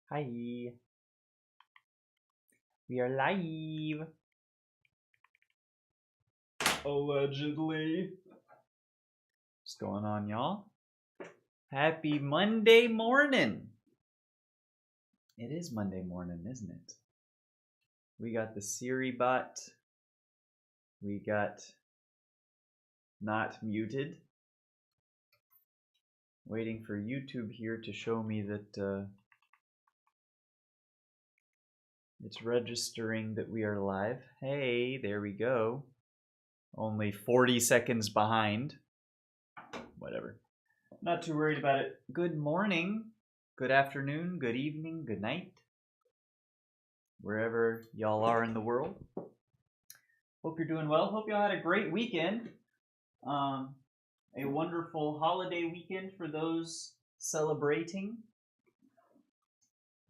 Hi, we are live. Allegedly. What's going on, y'all? Happy Monday morning. It is Monday morning, isn't it? We got the Siri bot. We got not muted. Waiting for YouTube here to show me that it's registering that we are live. Hey, there we go. Only 40 seconds behind. Whatever. Not too worried about it. Good morning, good afternoon, good evening, good night, wherever y'all are in the world. Hope you're doing well. Hope y'all had a great weekend. A wonderful holiday weekend for those celebrating.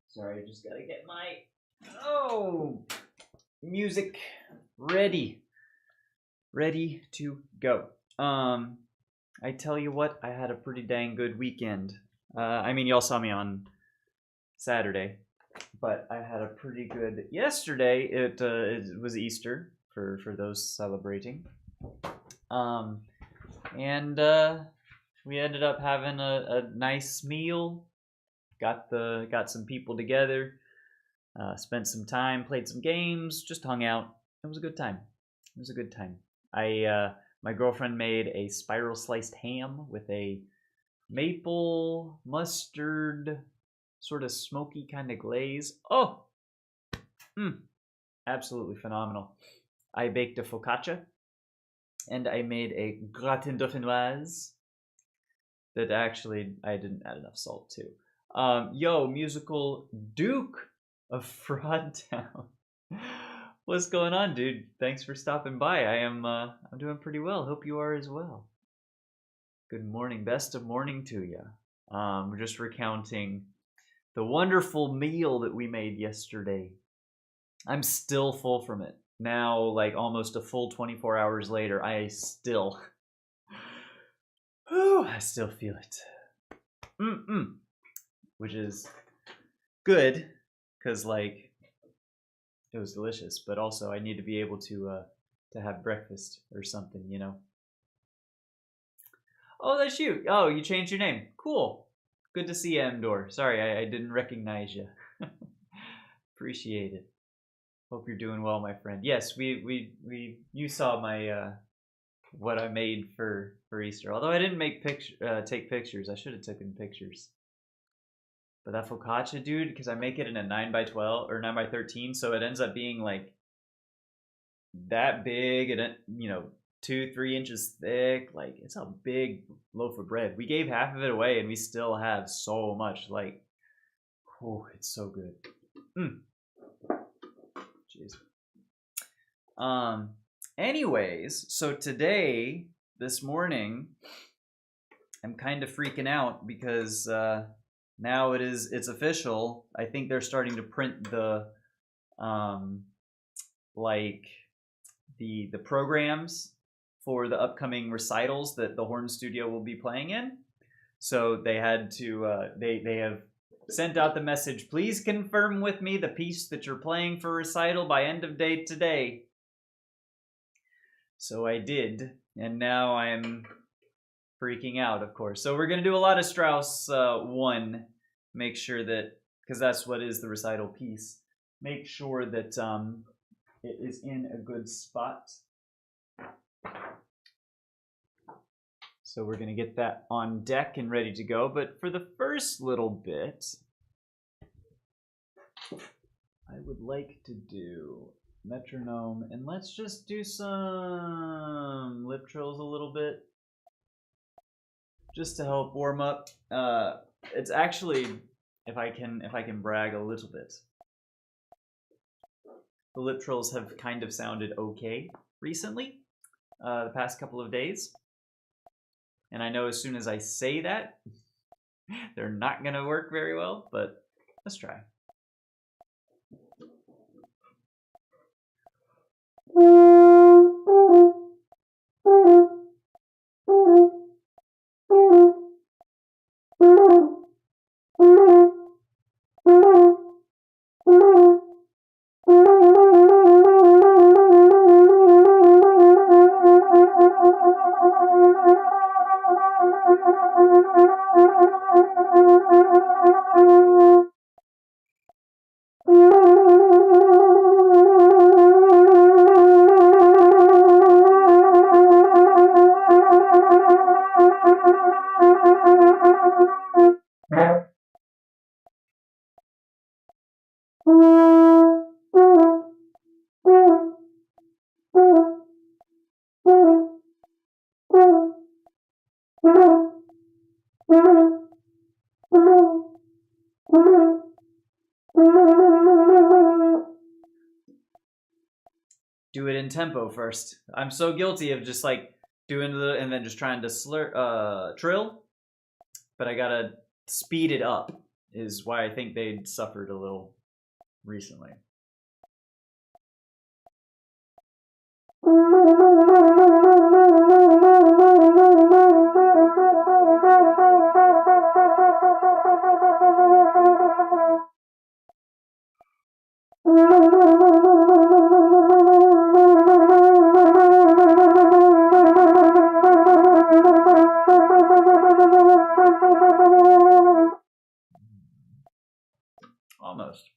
Sorry, I just gotta get my music ready to go. I tell you what, I had a pretty dang good weekend. I mean, y'all saw me on Saturday, but I had a pretty good. Yesterday, it was Easter for those celebrating, and we ended up having a nice meal. Got some people together, spent some time, played some games, just hung out. It was a good time. My girlfriend made a spiral sliced ham with a maple mustard sort of smoky kind of glaze. Absolutely phenomenal. I baked a focaccia and I made a gratin dauphinoise that actually I didn't add enough salt to. Musical Duke of Fraud Town. What's going on, dude? Thanks for stopping by. I'm doing pretty well. Hope you are as well. Good morning. Best of morning to you. We're just recounting the wonderful meal that we made yesterday. I'm still full from it. Now, like almost a full 24 hours later, I still feel it. Which is good, because like it was delicious, but also I need to be able to have breakfast or something, you know. Oh, that's you. Oh, you changed your name. Cool. Good to see you, Mdor. Sorry, I didn't recognize you. Appreciate it. Hope you're doing well, my friend. Yes, you saw my what I made for Easter. Although I didn't take pictures. I should have taken pictures. But that focaccia, dude, because I make it in a 9x12 or 9x13, so it ends up being like that big and 2-3 inches thick. Like, it's a big loaf of bread. We gave half of it away and we still have so much. Like, oh, it's so good. Jeez. Anyways, so this morning, I'm kind of freaking out because now it's official. I think they're starting to print the the programs for the upcoming recitals that the Horn Studio will be playing in. So they had to they have sent out the message, please confirm with me the piece that you're playing for recital by end of day today. So I did, and now I'm freaking out, of course. So we're going to do a lot of Strauss 1. Make sure that, because that's what is the recital piece, make sure that it is in a good spot. So we're going to get that on deck and ready to go. But for the first little bit, I would like to do metronome, and let's just do some lip trills a little bit, just to help warm up. It's actually, if I can brag a little bit, the lip trills have kind of sounded okay recently, the past couple of days. And I know as soon as I say that, they're not going to work very well, but let's try. Do it in tempo first. I'm so guilty of just like doing the and then just trying to trill, but I gotta speed it up. Is why I think they suffered a little recently. Almost.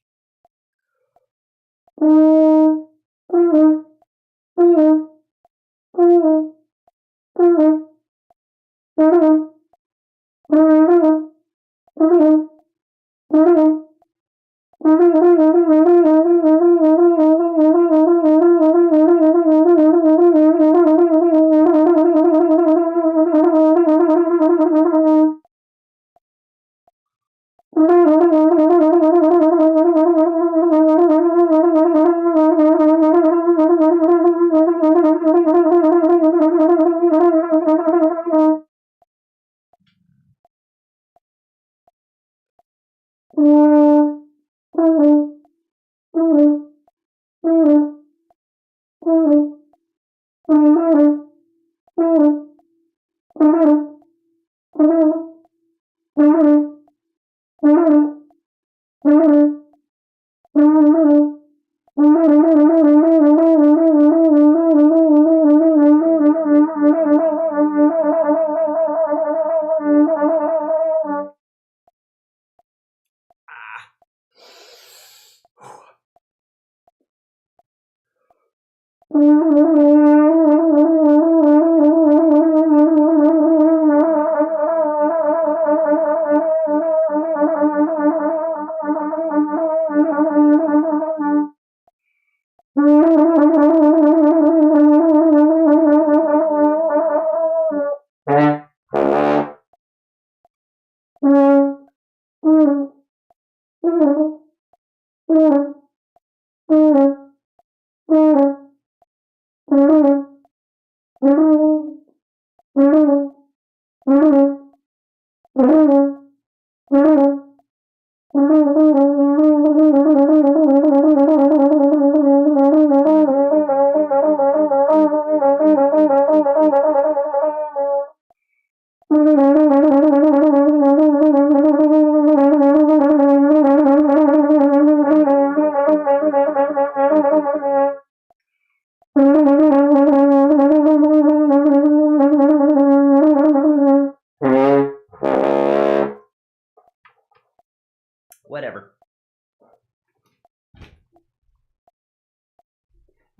Whatever.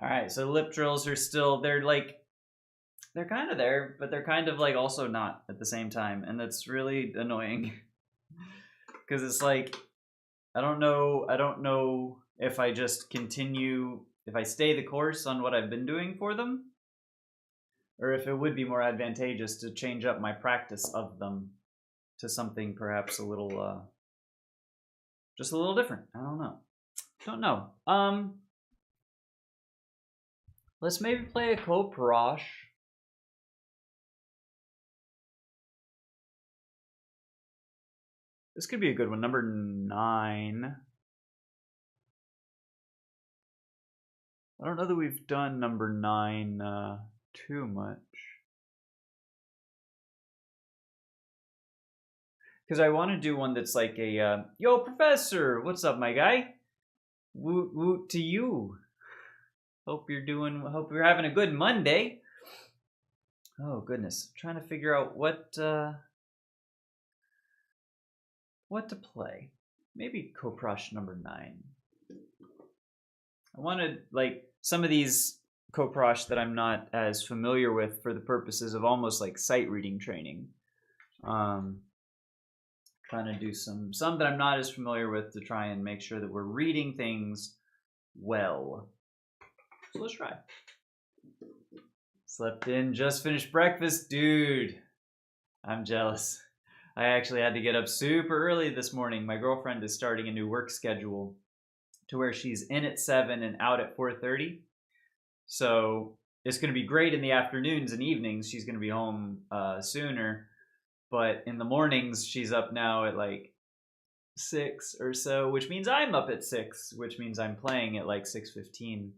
All right, so lip trills are still, they're kind of there, but they're kind of like also not at the same time. And that's really annoying because it's like, I don't know if I just continue, if I stay the course on what I've been doing for them, or if it would be more advantageous to change up my practice of them to something perhaps a little, just a little different. I don't know. Let's maybe play a Coprosh. This could be a good one. Number 9. I don't know that we've done number 9 too much. Because I want to do one that's like a, yo, professor, what's up, my guy? Woot woot to you. Hope you're having a good Monday. Oh, goodness. I'm trying to figure out what, what to play. Maybe Koprosh number 9. I wanted like some of these Koprosh that I'm not as familiar with for the purposes of almost like sight reading training. Trying to do some that I'm not as familiar with to try and make sure that we're reading things well. So let's try. Slept in, just finished breakfast. Dude, I'm jealous. I actually had to get up super early this morning. My girlfriend is starting a new work schedule to where she's in at 7 and out at 4:30. So it's going to be great in the afternoons and evenings. She's going to be home sooner. But in the mornings, she's up now at like 6 or so, which means I'm up at 6, which means I'm playing at like 6:15,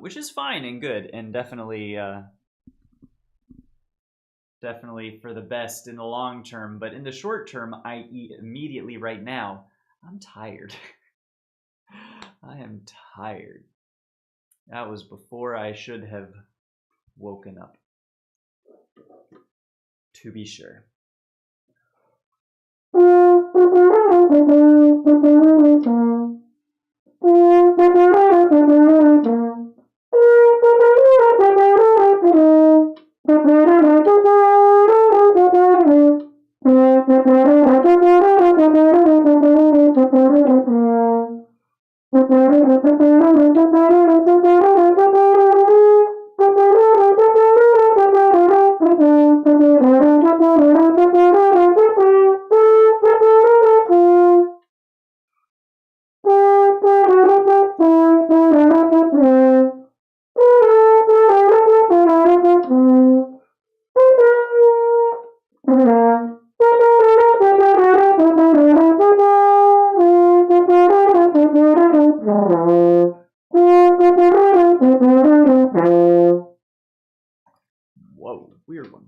which is fine and good, and definitely for the best in the long term. But in the short term, i.e. immediately right now, I'm tired. I am tired. That was before I should have woken up, to be sure. Whoa, weird one.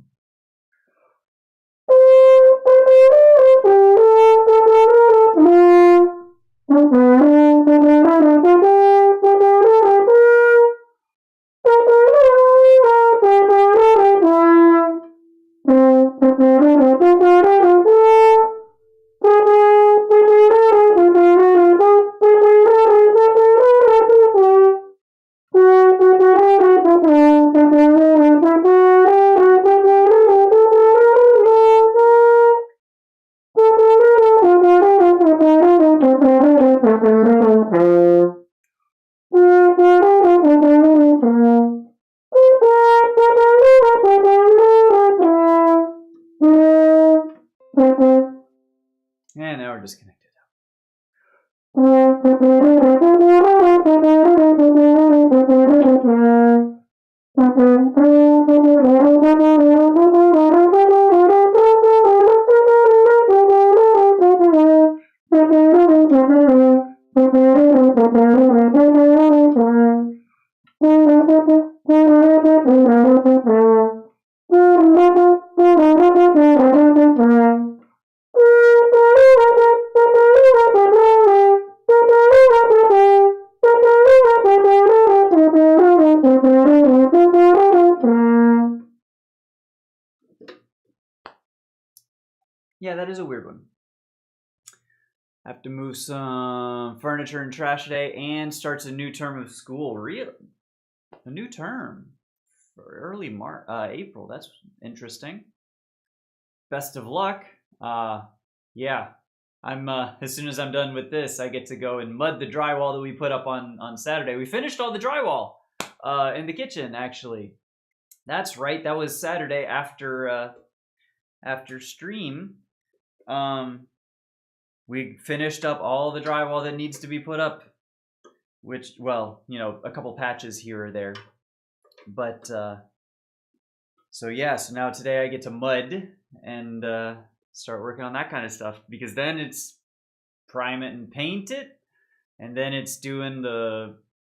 And now we're disconnected. Yeah, that is a weird one. Have to move some furniture and trash today, and starts a new term of school. Really? A new term for early April. That's interesting. Best of luck. Yeah, I'm as soon as I'm done with this, I get to go and mud the drywall that we put up on Saturday. We finished all the drywall in the kitchen, actually. That's right. That was Saturday after stream. We finished up all the drywall that needs to be put up, which, well, you know, a couple patches here or there. But so yeah, so now today I get to mud and start working on that kind of stuff, because then it's prime it and paint it, and then it's doing the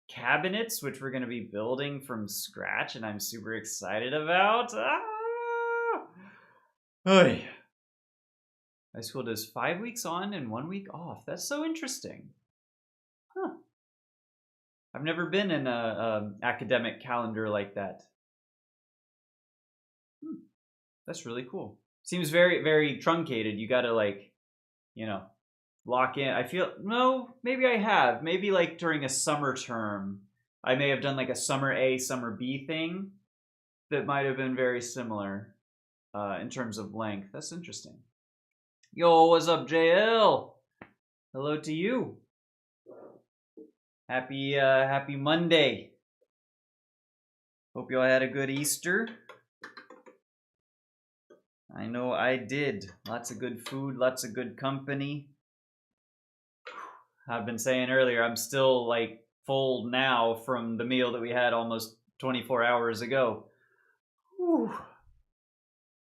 cabinets, which we're going to be building from scratch, and I'm super excited about. Oy. High school does 5 weeks on and 1 week off. That's so interesting. Huh. I've never been in a academic calendar like that. That's really cool. Seems very, very truncated. You gotta like you know, lock in. I feel, no, maybe I have. Maybe like during a summer term, I may have done like a summer A, summer B thing that might have been very similar in terms of length. That's interesting. Yo, what's up, JL? Hello to you. Happy Monday. Hope you all had a good Easter. I know I did. Lots of good food, lots of good company. I've been saying earlier, I'm still like full now from the meal that we had almost 24 hours ago. Whew.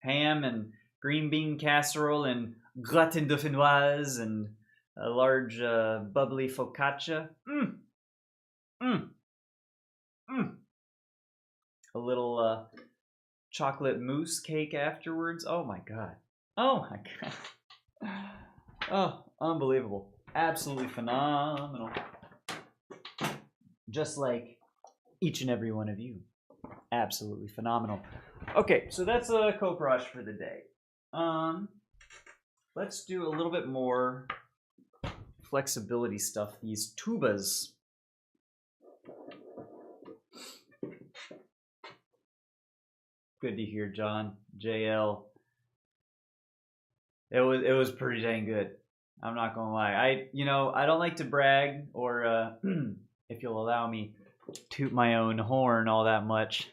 Ham and green bean casserole and gratin dauphinoise and a large bubbly focaccia. A little chocolate mousse cake afterwards. Oh my god. Oh my god. Oh, unbelievable. Absolutely phenomenal. Just like each and every one of you. Absolutely phenomenal. Okay, so that's a Coke Rush for the day. Let's do a little bit more flexibility stuff. These tubas. Good to hear, John. JL. It was pretty dang good. I'm not gonna lie. I don't like to brag or if you'll allow me, toot my own horn all that much.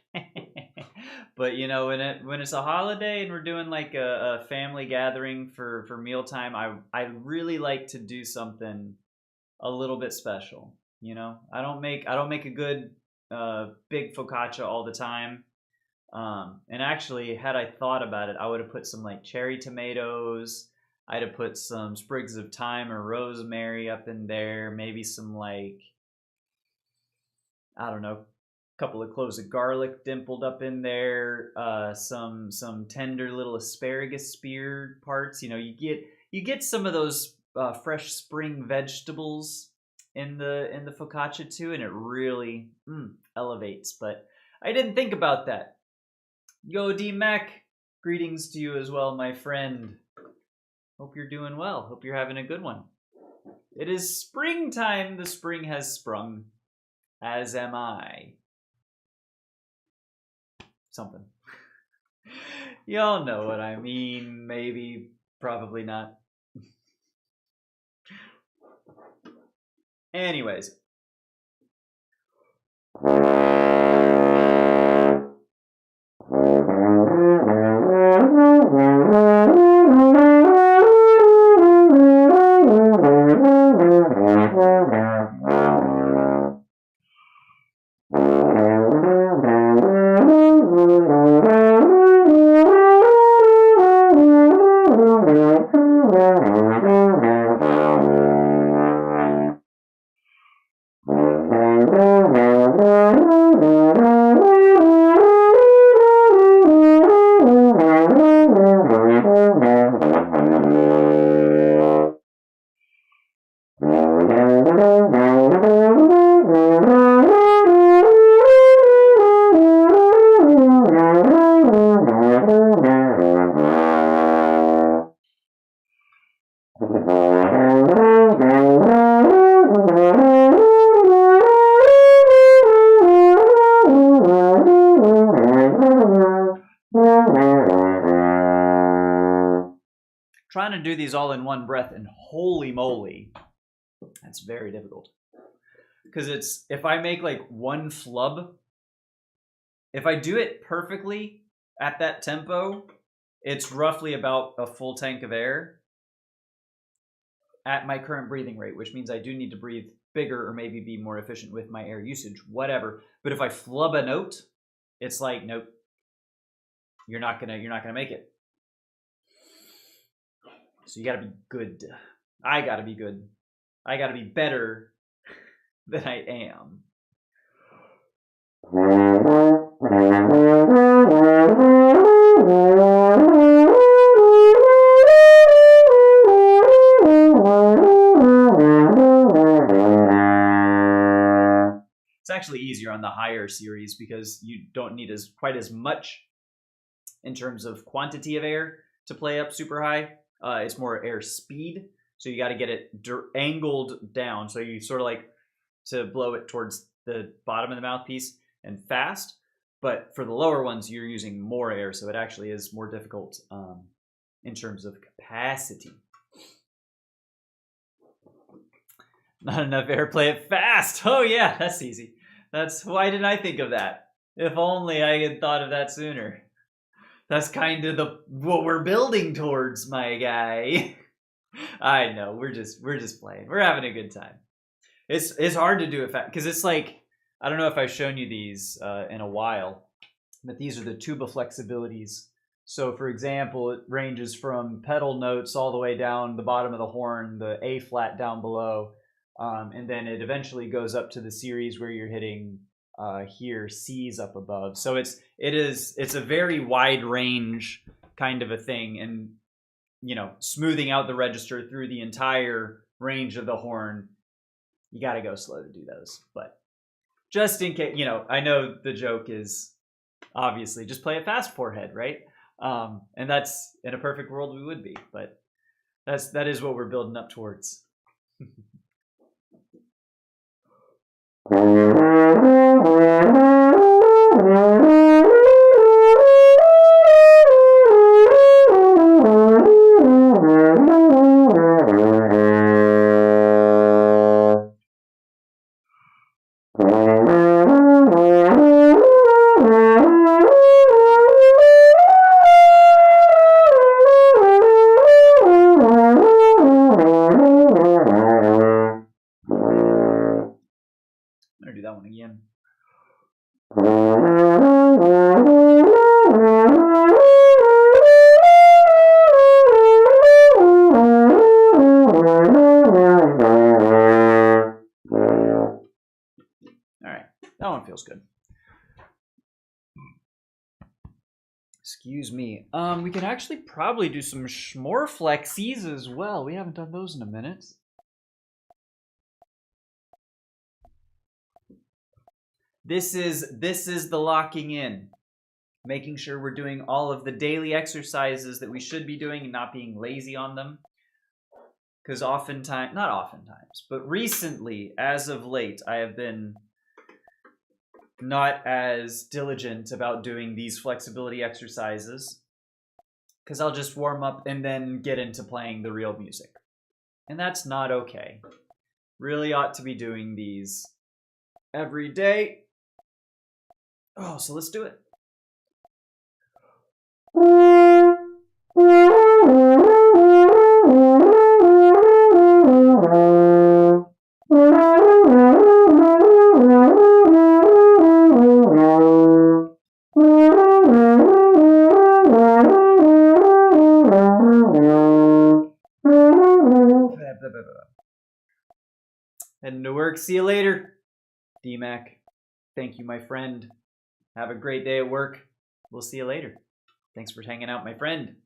But when it's a holiday and we're doing like a family gathering for mealtime, I really like to do something a little bit special. I don't make a good big focaccia all the time. And actually, had I thought about it, I would have put some like cherry tomatoes. I'd have put some sprigs of thyme or rosemary up in there. Maybe some like, I don't know, a couple of cloves of garlic dimpled up in there. Some tender little asparagus speared parts. You get some of those fresh spring vegetables in the focaccia too, and it really elevates. But I didn't think about that. Yo, D-Mac, greetings to you as well, my friend. Hope you're doing well. Hope you're having a good one. It is springtime. The spring has sprung, as am I. Something. Y'all know what I mean. Maybe, probably not. Anyways. Trying to do these all in one breath, and holy moly, that's very difficult. Because if I make like one flub, if I do it perfectly at that tempo, it's roughly about a full tank of air at my current breathing rate, which means I do need to breathe bigger or maybe be more efficient with my air usage, whatever. But if I flub a note, it's like, nope, you're not gonna make it. So you gotta be good. I gotta be good. I gotta be better than I am. It's actually easier on the higher series because you don't need quite as much in terms of quantity of air to play up super high. It's more air speed. So you got to get it angled down. So you sort of like to blow it towards the bottom of the mouthpiece and fast. But for the lower ones, you're using more air, so it actually is more difficult in terms of capacity. Not enough air, play it fast. Oh yeah, that's easy. Why didn't I think of that? If only I had thought of that sooner. That's kind of what we're building towards, my guy. I know, we're just playing. We're having a good time. It's hard to do it fast because it's like, I don't know if I've shown you these in a while, but these are the tuba flexibilities. So for example, it ranges from pedal notes all the way down the bottom of the horn, the A flat down below, and then it eventually goes up to the series where you're hitting here C's up above. So it's a very wide range kind of a thing, and you know, smoothing out the register through the entire range of the horn. You got to go slow to do those, but just in case, you know, I know the joke is obviously just play it fast, forehead, right? And that's, in a perfect world we would be, but that is what we're building up towards. That one again. All right, that one feels good. Excuse me. We can actually probably do some more flexies as well. We haven't done those in a minute. This is the locking in, making sure we're doing all of the daily exercises that we should be doing and not being lazy on them. Because not oftentimes, but recently, as of late, I have been not as diligent about doing these flexibility exercises because I'll just warm up and then get into playing the real music. And that's not okay. Really ought to be doing these every day. Oh, so let's do it. Heading to work. See you later, D-Mac. Thank you, my friend. Have a great day at work. We'll see you later. Thanks for hanging out, my friend.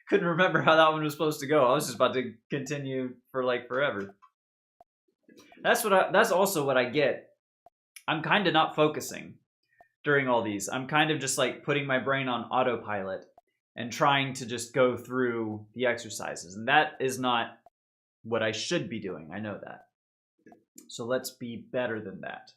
Couldn't remember how that one was supposed to go. I was just about to continue for like forever. That's also what I get. I'm kind of not focusing during all these. I'm kind of just like putting my brain on autopilot and trying to just go through the exercises. And that is not what I should be doing. I know that. So let's be better than that.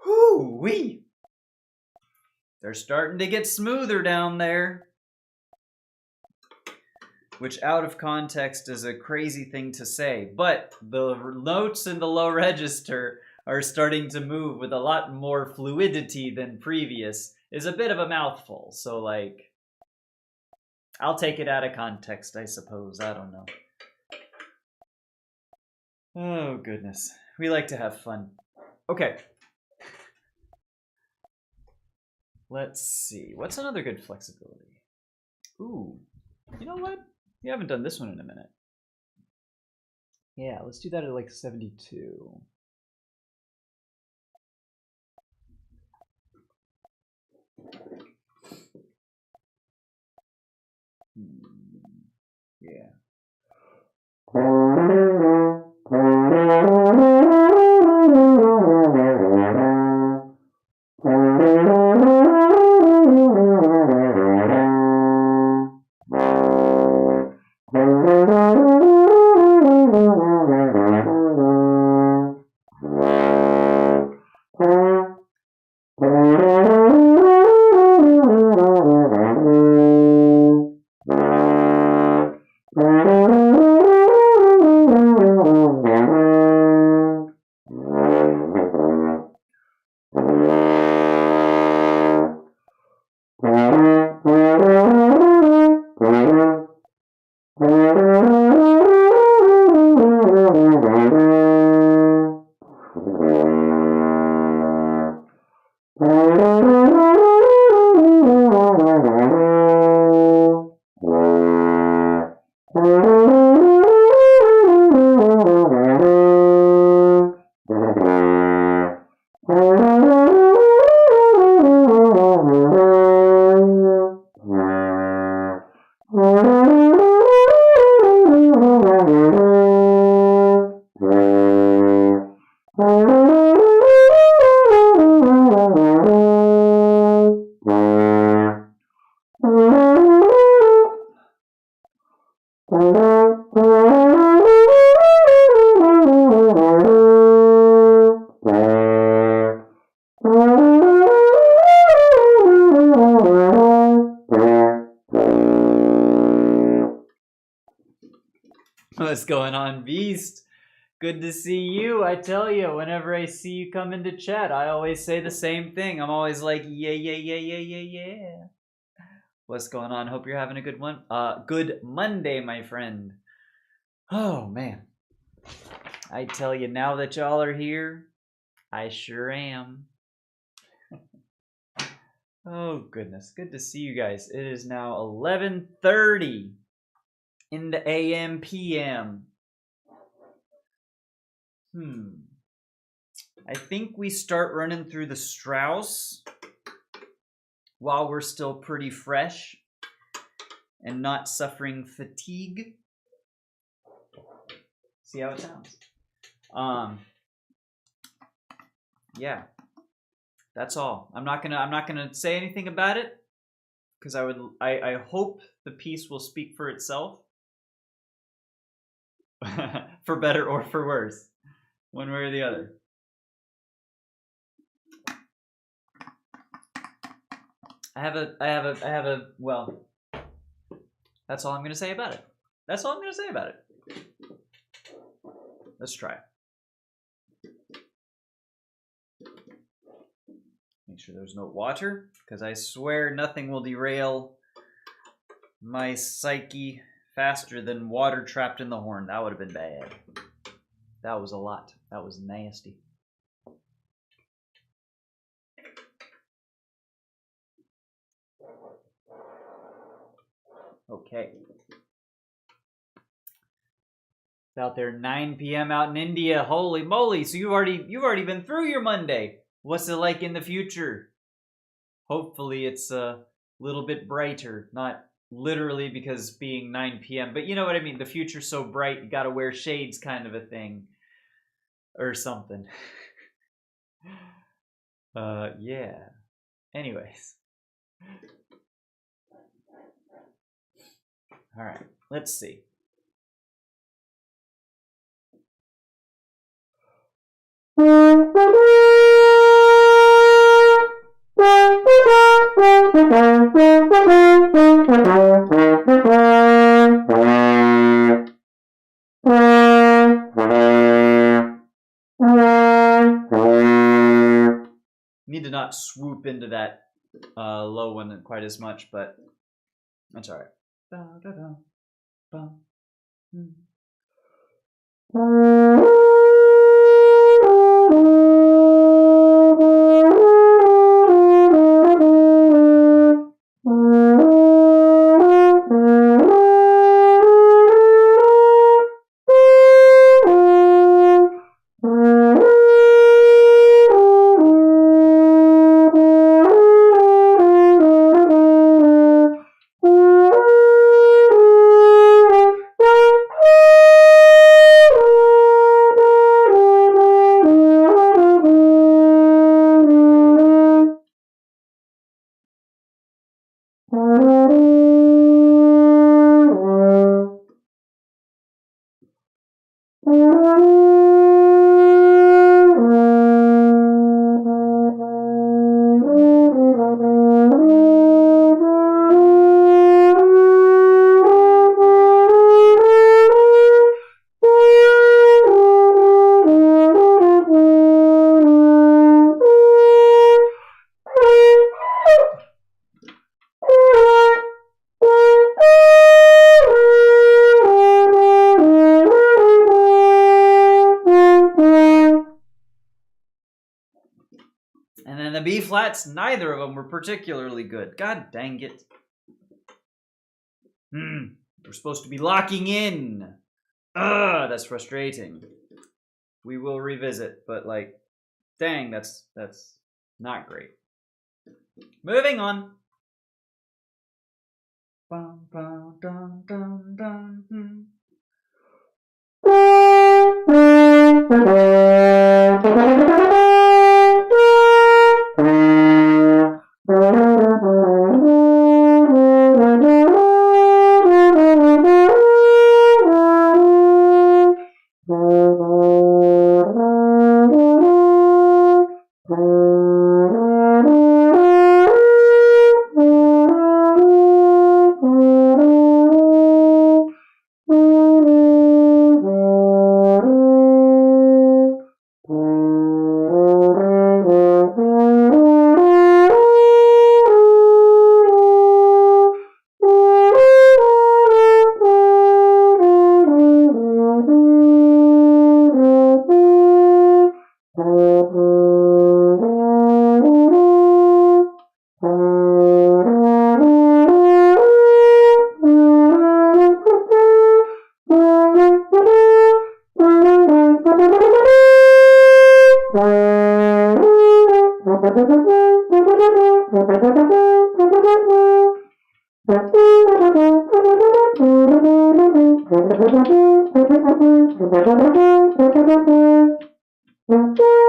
Whoo-wee! They're starting to get smoother down there. Which out of context is a crazy thing to say, but the notes in the low register are starting to move with a lot more fluidity than previous is a bit of a mouthful. So like, I'll take it out of context, I suppose. I don't know. Oh goodness. We like to have fun. Okay. Let's see. What's another good flexibility? Ooh. You know what? We haven't done this one in a minute. Yeah, let's do that at like 72. Yeah. What's going on, Beast? Good to see you. I tell you, whenever I see you come into chat, I always say the same thing. I'm always like, yeah, yeah, yeah, yeah, yeah, yeah. What's going on? Hope you're having a good one. Good Monday, my friend. Oh, man. I tell you, now that y'all are here, I sure am. Oh, goodness. Good to see you guys. It is now 11:30 in the AM PM. I think we start running through the Strauss while we're still pretty fresh and not suffering fatigue. See how it sounds? Yeah. That's all. I'm not gonna say anything about it because I hope the piece will speak for itself. For better or for worse. One way or the other. I have a well, that's all I'm gonna say about it. That's all I'm gonna say about it. Let's try. Make sure there's no water, because I swear nothing will derail my psyche faster than water trapped in the horn. That would have been bad. That was a lot. That was nasty. Okay. It's out there 9 p.m. out in India. Holy moly. So you've already been through your Monday. What's it like in the future? Hopefully it's a little bit brighter. Not literally because being 9 p.m. But you know what I mean? The future's so bright you gotta wear shades kind of a thing. Or something. Yeah. Anyways. Alright, let's see. Need to not swoop into that low one quite as much, but that's all right. And then the B flats, neither of them were particularly good. God dang it. We're supposed to be locking in. Ugh, that's frustrating. We will revisit, but like, dang, that's not great. Moving on. Bum, bum, dum, dum, dum, Thank you.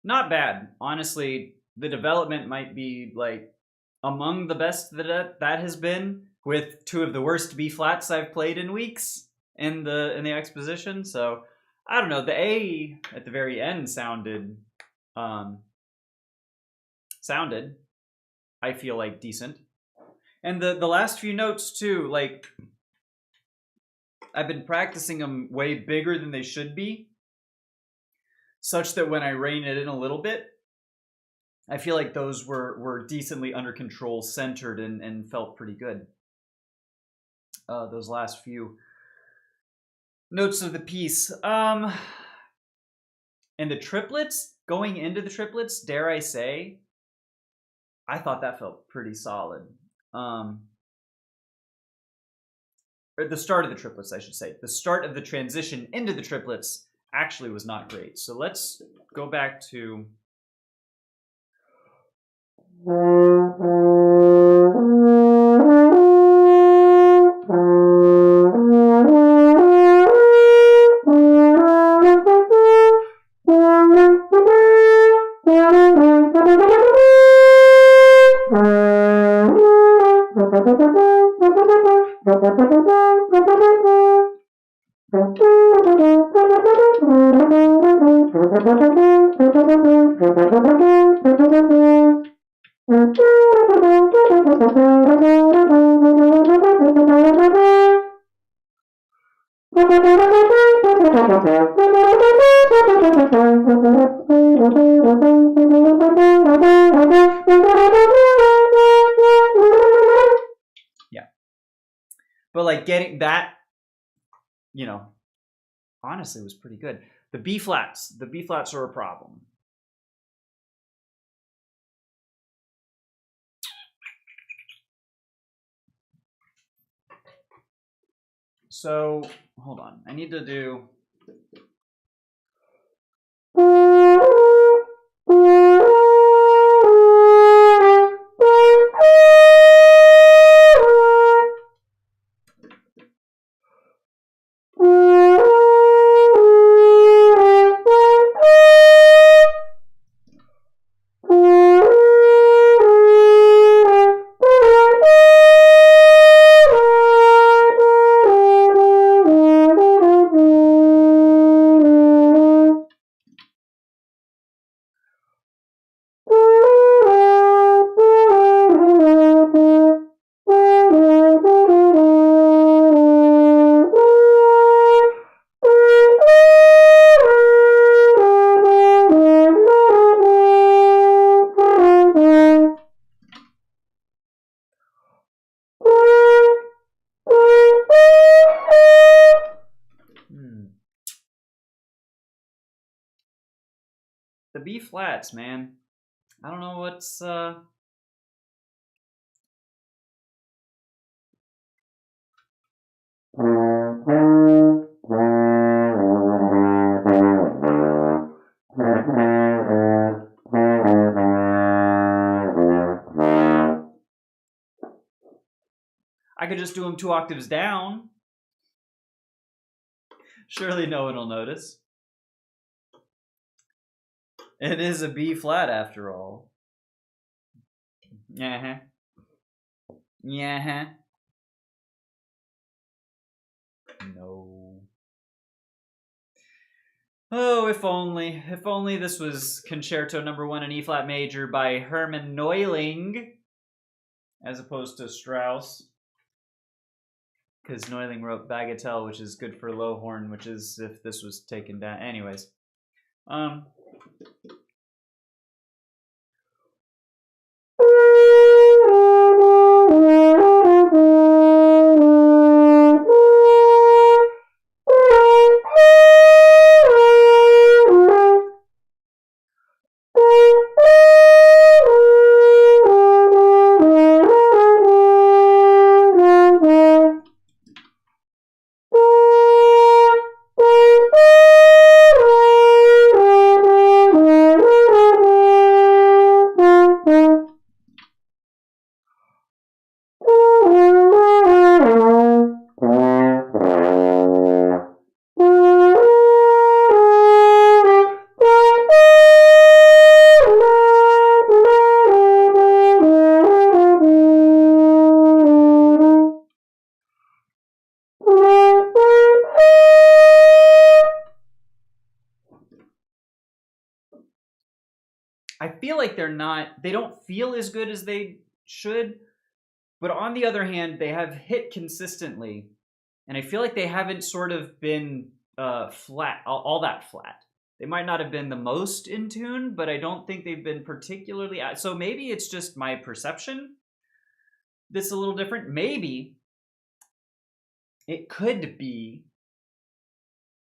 not bad. Honestly, the development might be like among the best that has been, with two of the worst B flats I've played in weeks in the exposition. So I don't know. The A at the very end sounded sounded, I feel like, decent. And the last few notes too, like I've been practicing them way bigger than they should be, such that when I rein it in a little bit, I feel like those were decently under control, centered, and felt pretty good. Those last few notes of the piece. And the triplets, going into the triplets, dare I say, I thought that felt pretty solid. Or the start of the triplets, I should say. The start of the transition into the triplets actually was not great. So let's go back to... Yeah. But like getting that, you know, honestly was pretty good. The B flats are a problem. So, hold on. I need to do... The B flats, man. I don't know what's... I could just do them 2 octaves down. Surely no one will notice. It is a B flat after all. Yeah. Yeah. No. Oh, if only this was Concerto No. 1 in E flat major by Hermann Neuling, as opposed to Strauss. Because Neuling wrote Bagatelle, which is good for low horn, which is if this was taken down. Anyways. like they don't feel as good as they should. But on the other hand, they have hit consistently. And I feel like they haven't sort of been flat, all that flat. They might not have been the most in tune, but I don't think they've been particularly. So maybe it's just my perception that's a little different. Maybe it could be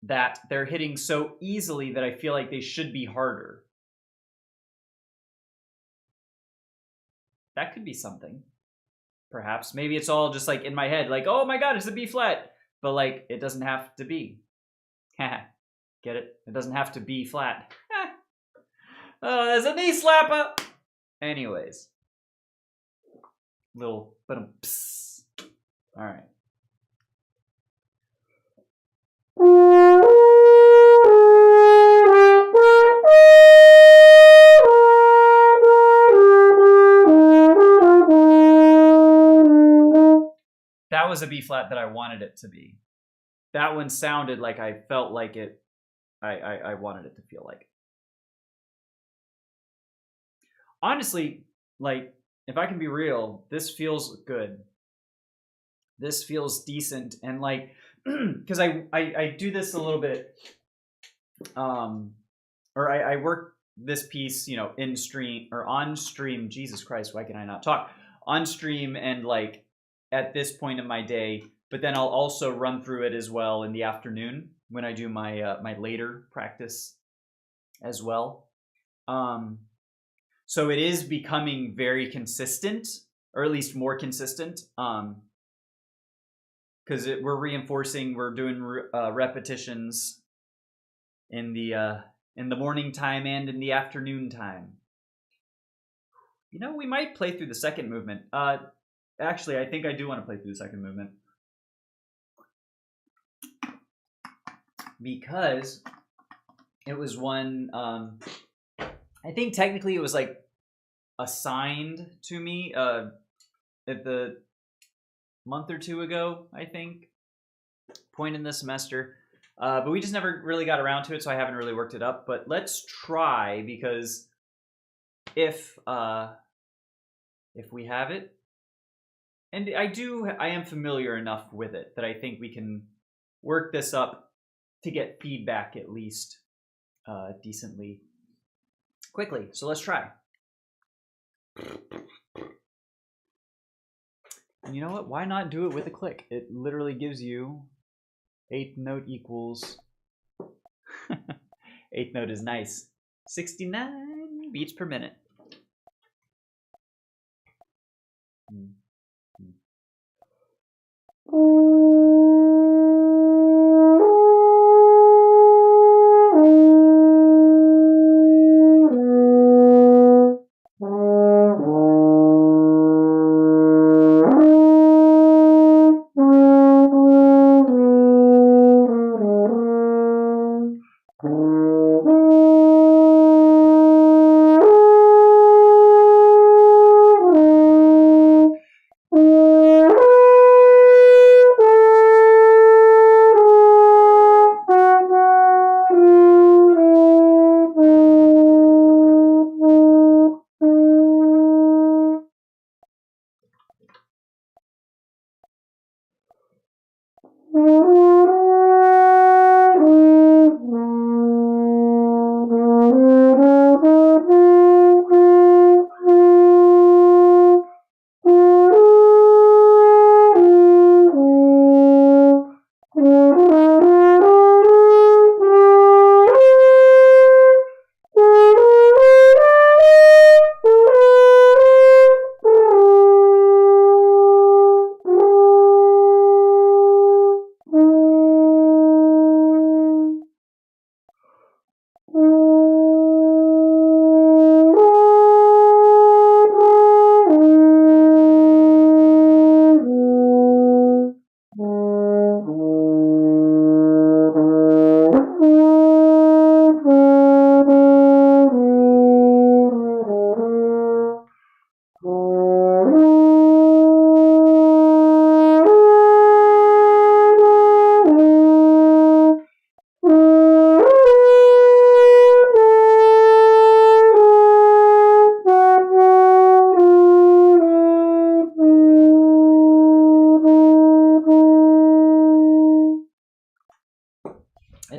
that they're hitting so easily that I feel like they should be harder. That could be something. Perhaps. Maybe it's all just like in my head, like, oh my god, it's a B flat. But like, it doesn't have to be. Get it? It doesn't have to be flat. Oh, there's a knee slapper. Anyways. Little, but all right. That was a B flat that I wanted it to be. That one sounded like I felt like it. I wanted it to feel like. Honestly, like, if I can be real, this feels good. This feels decent. And like, because I do this a little bit, or I work this piece, you know, in stream or on stream. Jesus Christ, why can I not talk? On stream and like at this point in my day, but then I'll also run through it as well in the afternoon when I do my my later practice as well. So it is becoming very consistent, or at least more consistent, because we're reinforcing, we're doing repetitions in the morning time and in the afternoon time. You know, we might play through the second movement. Actually, I think I do want to play through the second movement. Because it was one, I think technically it was like assigned to me at the month or two ago, I think, point in the semester. But we just never really got around to it, so I haven't really worked it up. But let's try, because if we have it, and I am familiar enough with it that I think we can work this up to get feedback at least decently quickly. So let's try. And you know what? Why not do it with a click? It literally gives you eighth note equals eighth note is nice. 69 beats per minute.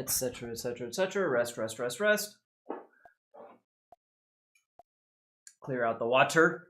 etc., etc., etc. Rest, rest, rest, rest. Clear out the water.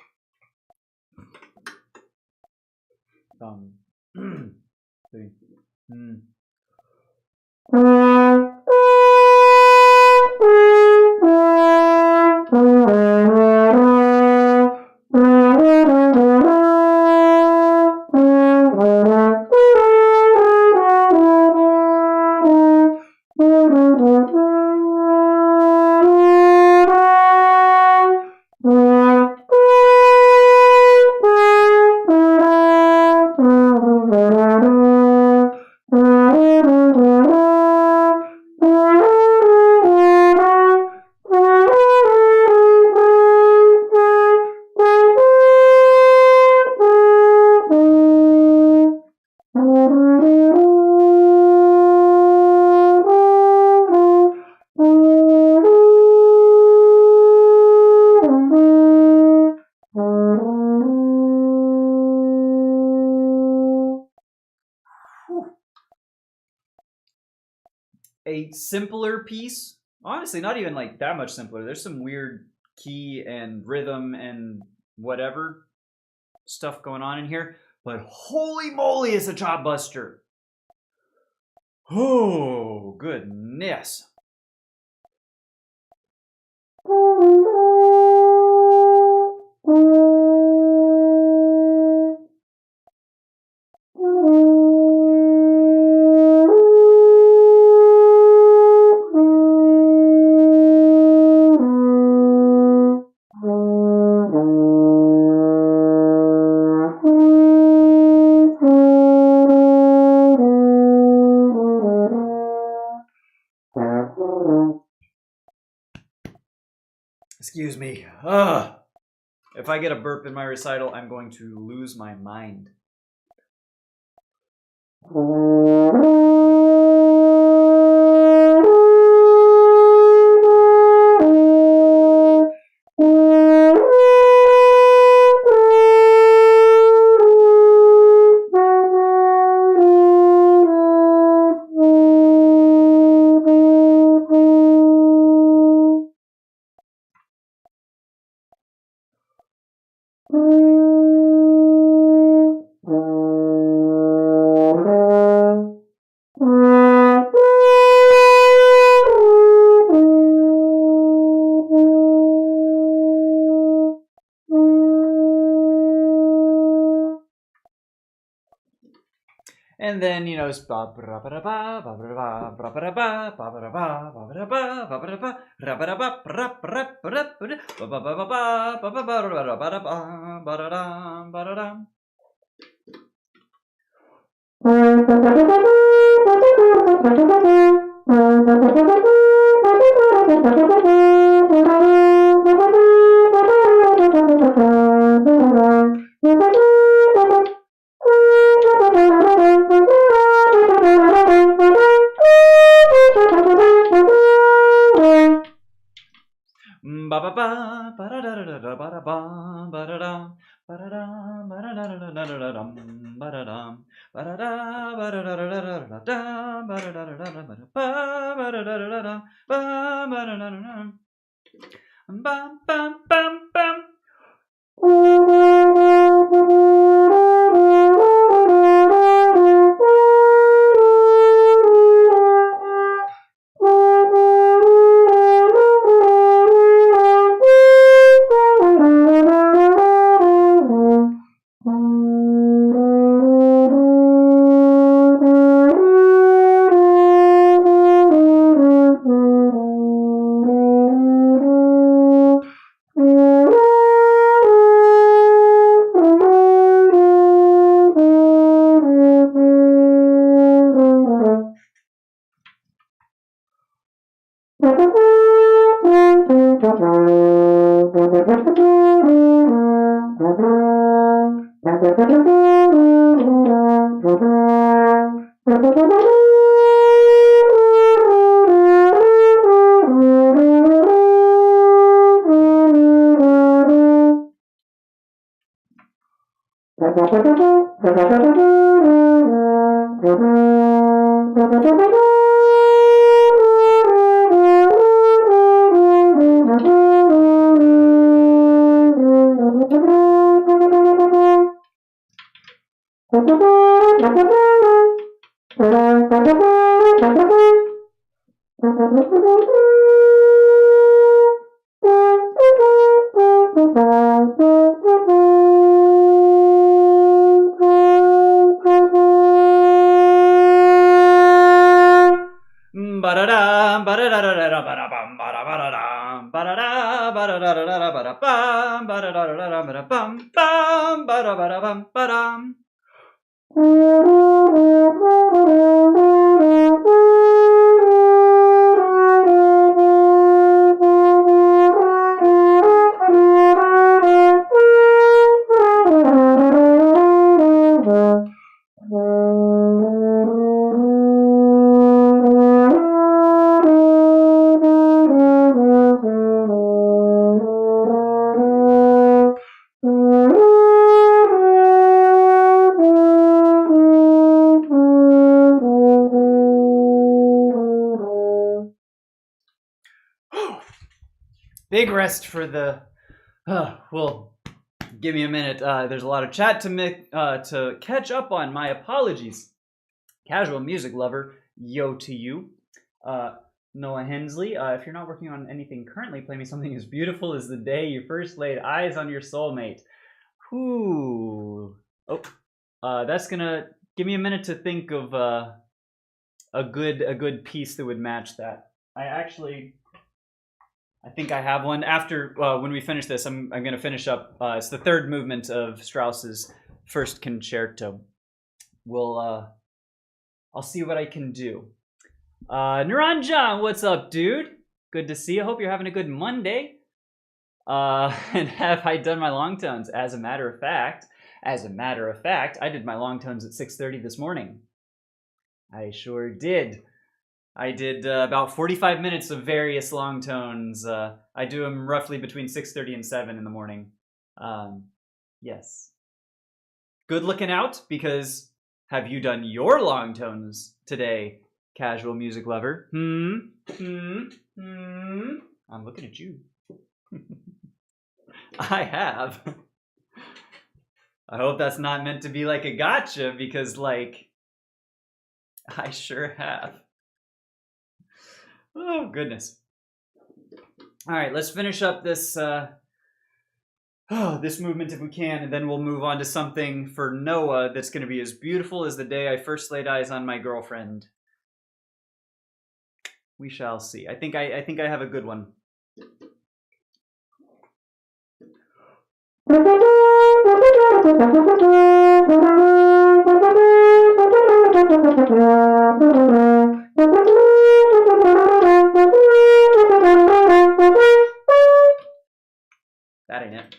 A simpler piece, honestly, not even like that much simpler. There's some weird key and rhythm and whatever stuff going on in here, but holy moly, it's a chop buster. Oh, goodness. Excuse me. If I get a burp in my recital, I'm going to lose my mind. And then, you know, it's Big rest for the. Well, give me a minute. There's a lot of chat to catch up on. My apologies. Casual music lover, yo to you. Noah Hensley, if you're not working on anything currently, play me something as beautiful as the day you first laid eyes on your soulmate. Ooh. Oh, that's gonna give me a minute to think of a good piece that would match that. I think I have one. After when we finish this, I'm gonna finish up. It's the third movement of Strauss's First Concerto. I'll see what I can do. Naranjan, what's up, dude? Good to see you. Hope you're having a good Monday. And have I done my long tones? As a matter of fact, I did my long tones at 6:30 this morning. I sure did. I did about 45 minutes of various long tones. I do them roughly between 6:30 and 7 in the morning. Yes. Good looking out, because have you done your long tones today, casual music lover? I'm looking at you. I have. I hope that's not meant to be like a gotcha, because, like, I sure have. Oh, goodness. All right, let's finish up this this movement if we can, and then we'll move on to something for Noah that's going to be as beautiful as the day I first laid eyes on my girlfriend. We shall see. I think I have a good one. That ain't it.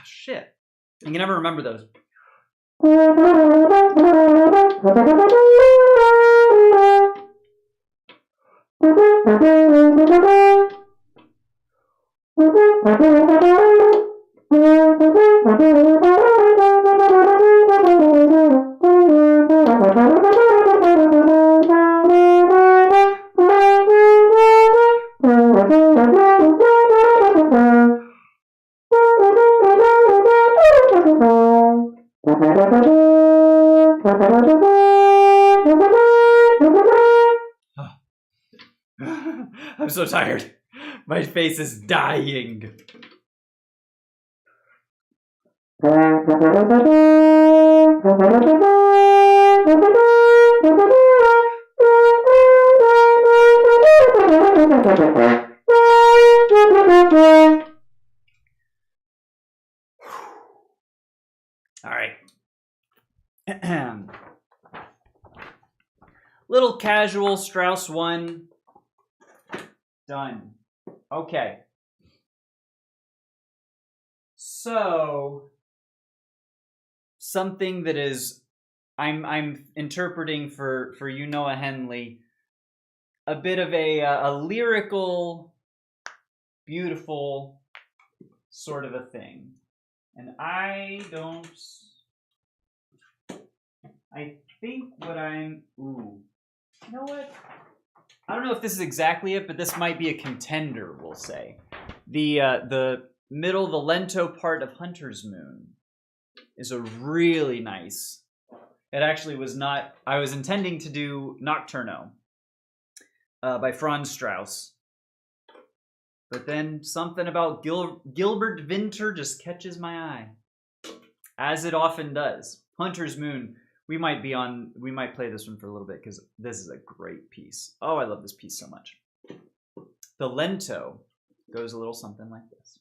Shit. I can never remember those. I'm so tired. My face is dying. All right. Little casual Strauss 1. Done. Okay. So something that is I'm interpreting for you Noah Henley a bit of a lyrical, beautiful sort of a thing. And I think what you know what? I don't know if this is exactly it, but this might be a contender, we'll say. The middle, the lento part of Hunter's Moon is a really nice. It actually was not, I was intending to do Nocturno by Franz Strauss. But then something about Gilbert Winter just catches my eye. As it often does. Hunter's Moon, we might play this one for a little bit because this is a great piece. Oh, I love this piece so much. The lento goes a little something like this.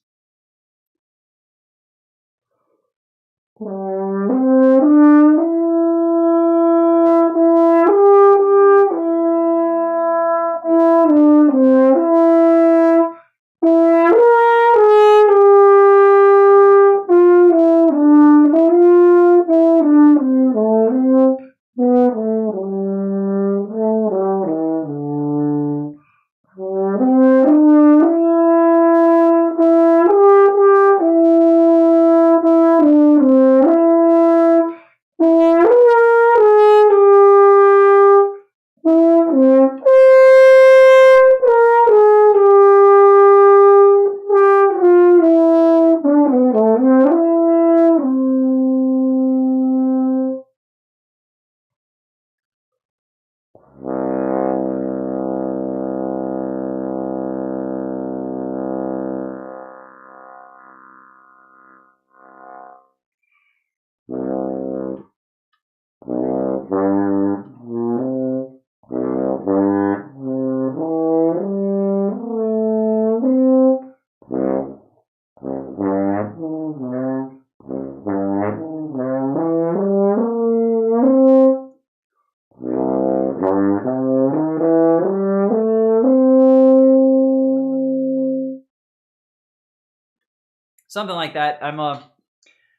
Something like that.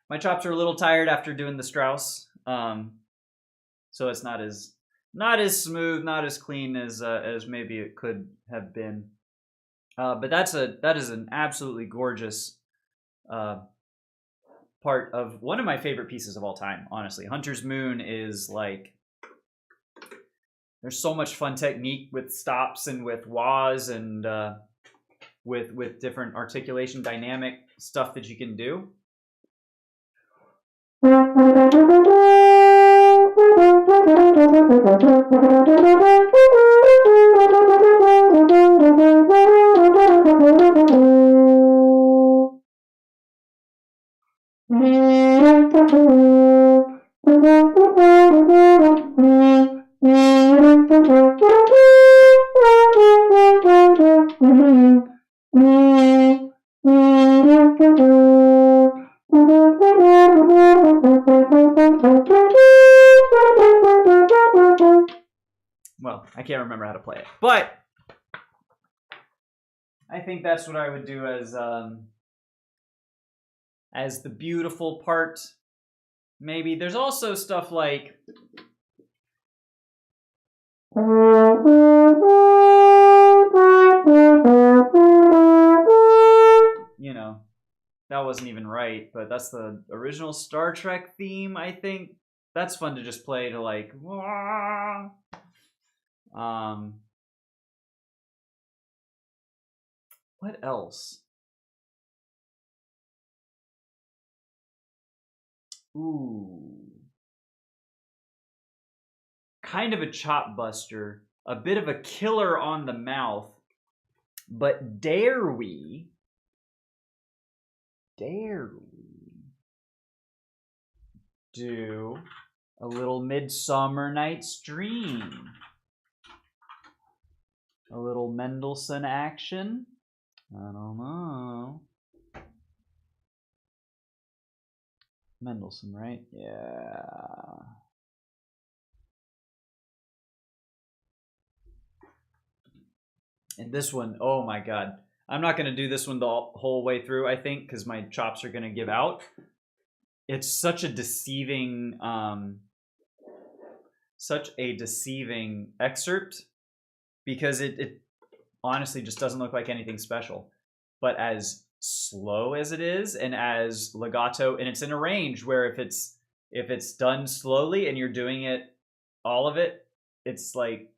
My chops are a little tired after doing the Strauss, so it's not as smooth, not as clean as maybe it could have been. But that is an absolutely gorgeous part of one of my favorite pieces of all time. Honestly, Hunter's Moon is like there's so much fun technique with stops and with wahs and with different articulation dynamic stuff that you can do. Well, I can't remember how to play it, but I think that's what I would do as the beautiful part. Maybe there's also stuff like that wasn't even right, but that's the original Star Trek theme, I think. That's fun to just play to like what else? Ooh. Kind of a chop buster, a bit of a killer on the mouth. But dare we do a little Midsummer Night's Dream? A little Mendelssohn action? I don't know. Mendelssohn, right? Yeah. And this one, oh my God. I'm not going to do this one the whole way through, I think, because my chops are going to give out. It's such a deceiving excerpt because it honestly just doesn't look like anything special. But as slow as it is and as legato, and it's in a range where if it's done slowly and you're doing it, all of it, it's like,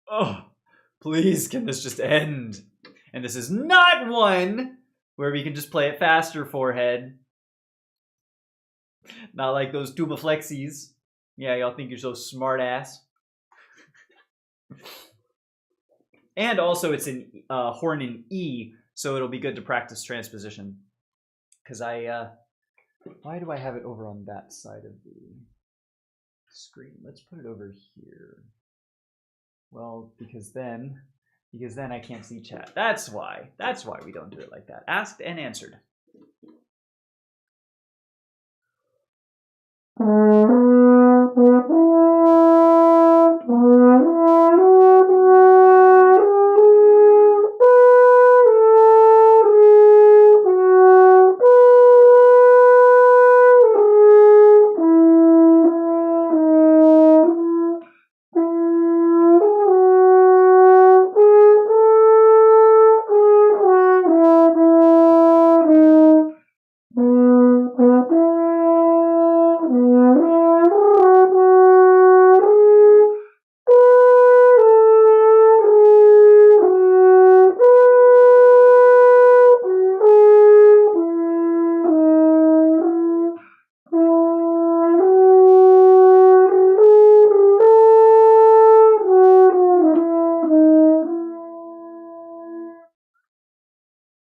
oh, please, can this just end? And this is not one where we can just play it faster, forehead. Not like those tuba flexies. Yeah, y'all think you're so smart ass. And also it's in horn in E, so it'll be good to practice transposition. Because why do I have it over on that side of the screen? Let's put it over here. Well, because then I can't see chat. That's why we don't do it like that. Asked and answered.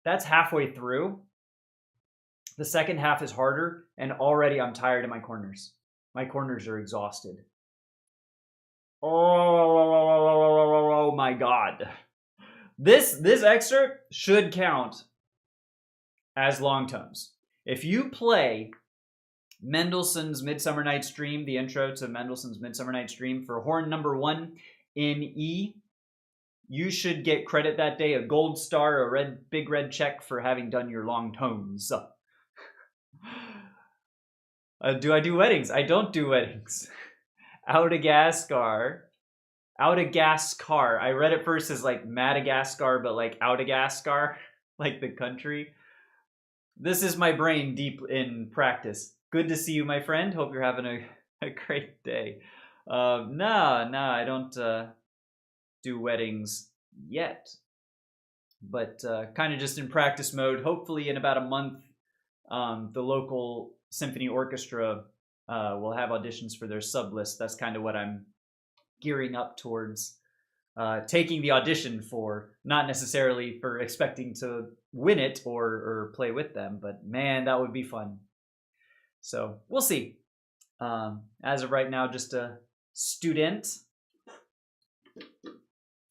That's halfway through. The second half is harder, and already I'm tired of my corners. My corners are exhausted. Oh my God. This excerpt should count as long tones. If you play Mendelssohn's Midsummer Night's Dream, the intro to Mendelssohn's Midsummer Night's Dream for horn number 1 in E, you should get credit that day, a gold star, a big red check for having done your long tones. Do I do weddings? I don't do weddings. Madagascar. I read it first as like Madagascar, but like Madagascar, like the country. This is my brain deep in practice. Good to see you, my friend. Hope you're having a great day. No, I don't do weddings yet, but kind of just in practice mode. Hopefully in about a month, the local symphony orchestra will have auditions for their sub list. That's kind of what I'm gearing up towards taking the audition for, not necessarily for expecting to win it or play with them, but man, that would be fun. So we'll see. As of right now, just a student,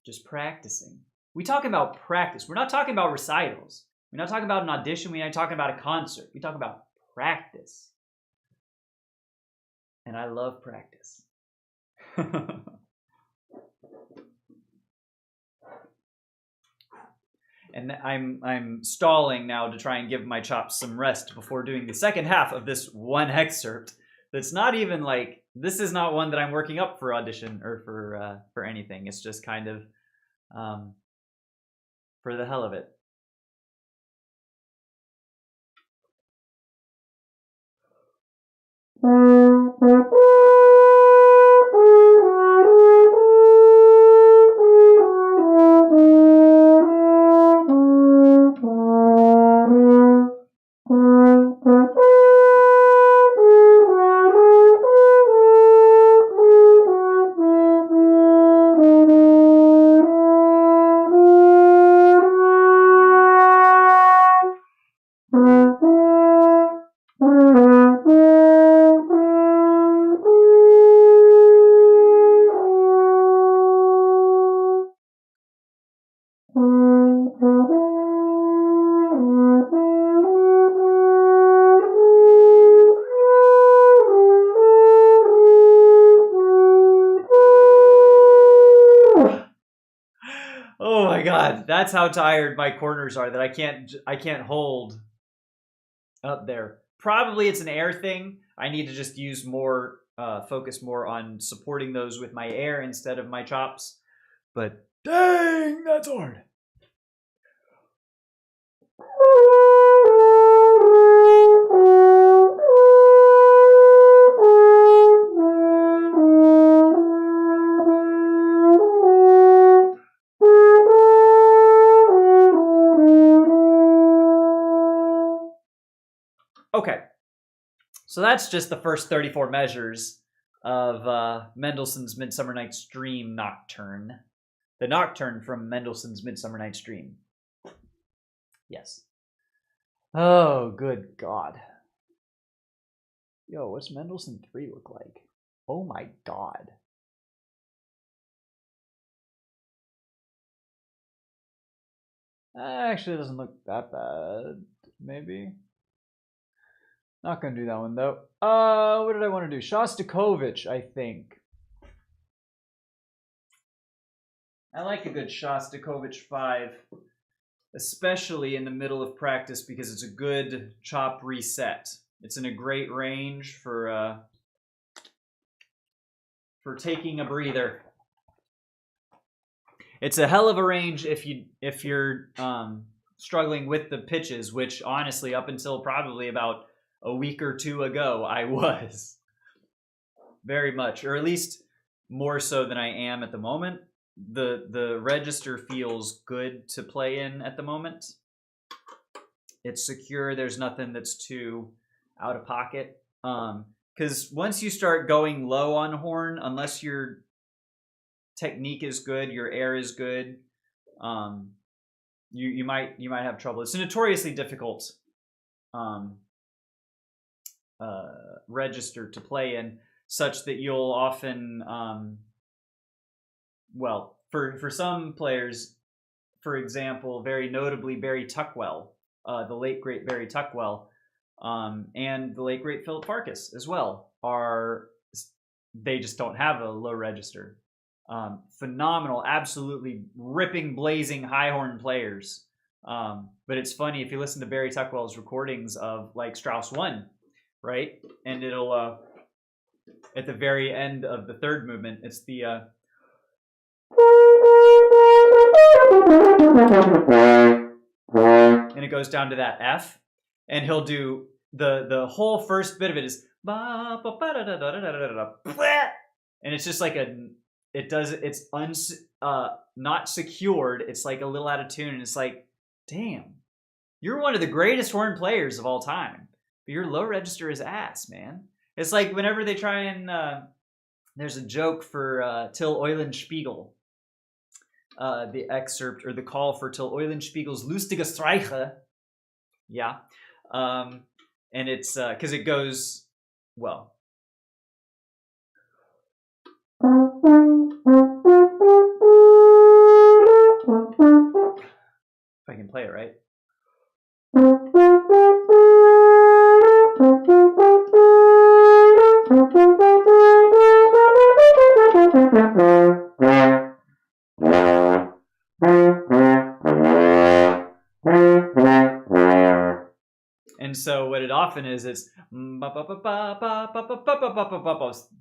just practicing. We talk about practice. We're not talking about recitals. We're not talking about an audition. We're not talking about a concert. We talk about practice. And I love practice. And I'm stalling now to try and give my chops some rest before doing the second half of this one excerpt. That's not even like, this is not one that I'm working up for audition or for anything. It's just kind of for the hell of it. That's how tired my corners are that I can't hold up there. Probably it's an air thing. I need to just use more, focus more on supporting those with my air instead of my chops. But dang, that's hard. Okay, so that's just the first 34 measures of Mendelssohn's Midsummer Night's Dream Nocturne. The Nocturne from Mendelssohn's Midsummer Night's Dream. Yes. Oh, good God. Yo, what's Mendelssohn 3 look like? Oh my God. Actually, it doesn't look that bad. Maybe. Not gonna do that one though. What did I want to do? Shostakovich, I think. I like a good Shostakovich 5, especially in the middle of practice because it's a good chop reset. It's in a great range for taking a breather. It's a hell of a range if you're struggling with the pitches, which honestly, up until probably about a week or two ago, I was very much, or at least more so than I am at the moment. The register feels good to play in at the moment. It's secure. There's nothing that's too out of pocket. Because once you start going low on horn, unless your technique is good, your air is good, you might have trouble. It's a notoriously difficult register to play in, such that you'll often well, for some players, for example, very notably Barry Tuckwell, the late great Barry Tuckwell, and the late great Philip Farkas as well, they just don't have a low register. Phenomenal, absolutely ripping, blazing high horn players. But it's funny if you listen to Barry Tuckwell's recordings of like Strauss 1, right? And it'll at the very end of the third movement, it's the and it goes down to that F, and he'll do the whole first bit of it is and it's just like it's not secured. It's like a little out of tune, and it's like, damn, you're one of the greatest horn players of all time, but your low register is ass, man. It's like whenever they try and there's a joke for Till Eulenspiegel, the excerpt or the call for Till Eulenspiegel's Lustige Streiche. Yeah. And it's because it goes, well. If I can play it right. And so what it often is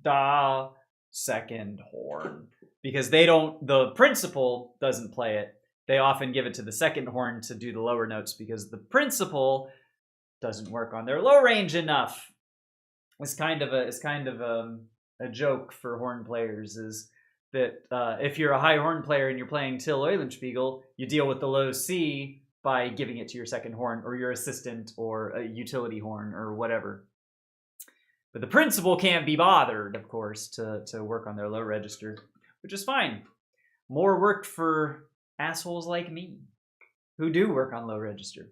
da second horn, because the principal doesn't play it. They often give it to the second horn to do the lower notes because the principal doesn't work on their low range enough. It's kind of a joke for horn players is that if you're a high horn player and you're playing Till Eulenspiegel, you deal with the low C by giving it to your second horn or your assistant or a utility horn or whatever. But the principal can't be bothered, of course, to work on their low register, which is fine. More work for assholes like me who do work on low register.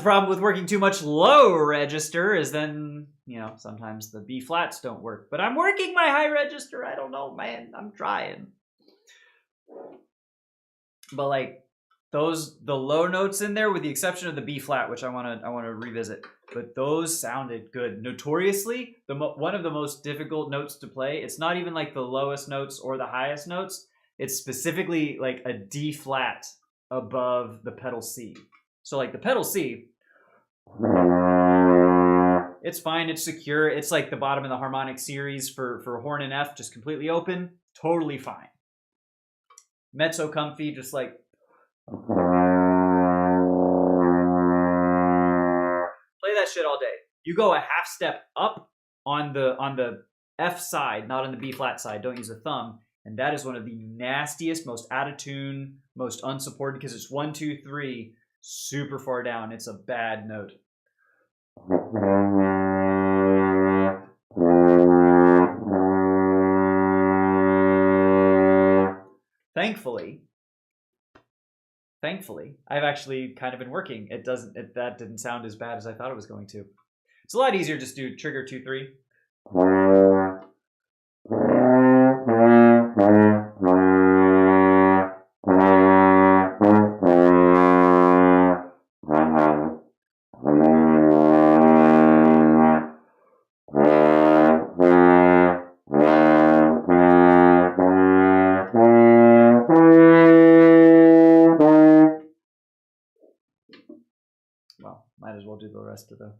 the problem with working too much low register is then, you know, sometimes the B flats don't work. But I'm working my high register. I don't know, man. I'm trying. But like the low notes in there, with the exception of the B flat, which I want to revisit. But those sounded good. Notoriously, one of the most difficult notes to play. It's not even like the lowest notes or the highest notes. It's specifically like a D flat above the pedal C. So like the pedal C, it's fine, it's secure. It's like the bottom of the harmonic series for horn and F, just completely open, totally fine. Mezzo comfy, just like play that shit all day. You go a half step up on the F side, not on the B flat side. Don't use a thumb. And that is one of the nastiest, most out of tune, most unsupported, because it's 1, 2, 3, super far down. It's a bad note. Thankfully, I've actually kind of been working. That didn't sound as bad as I thought it was going to. It's a lot easier just to do trigger 2, 3. Well, might as well do the rest of the...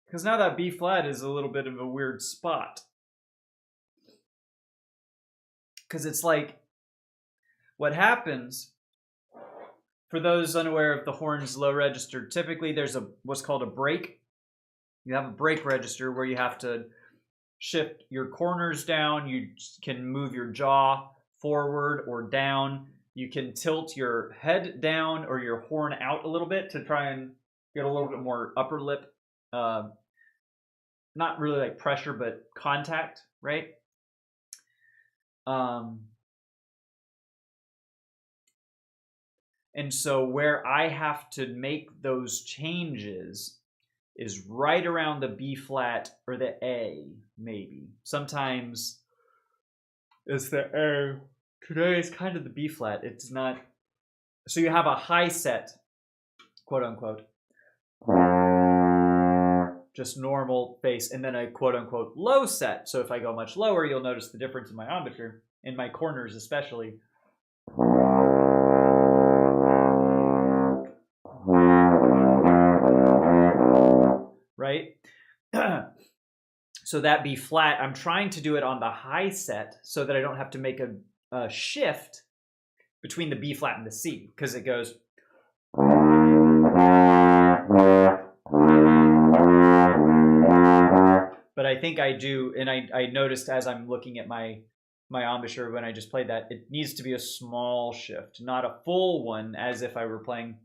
Because now that B flat is a little bit of a weird spot. Because it's like, what happens, for those unaware of the horn's low register, typically there's what's called a break. You have a break register where you have to shift your corners down. You can move your jaw forward or down. You can tilt your head down or your horn out a little bit to try and get a little bit more upper lip. Not really like pressure, but contact, right? And so where I have to make those changes is right around the B flat or the A, maybe. Sometimes it's the A. Today is kind of the B flat. It's not. So you have a high set, quote unquote, just normal bass, and then a quote unquote low set. So if I go much lower, you'll notice the difference in my embouchure, in my corners especially. Right? So that B flat, I'm trying to do it on the high set so that I don't have to make a shift between the B flat and the C, because it goes. But I think I do, and I noticed as I'm looking at my embouchure when I just played that, it needs to be a small shift, not a full one, as if I were playing.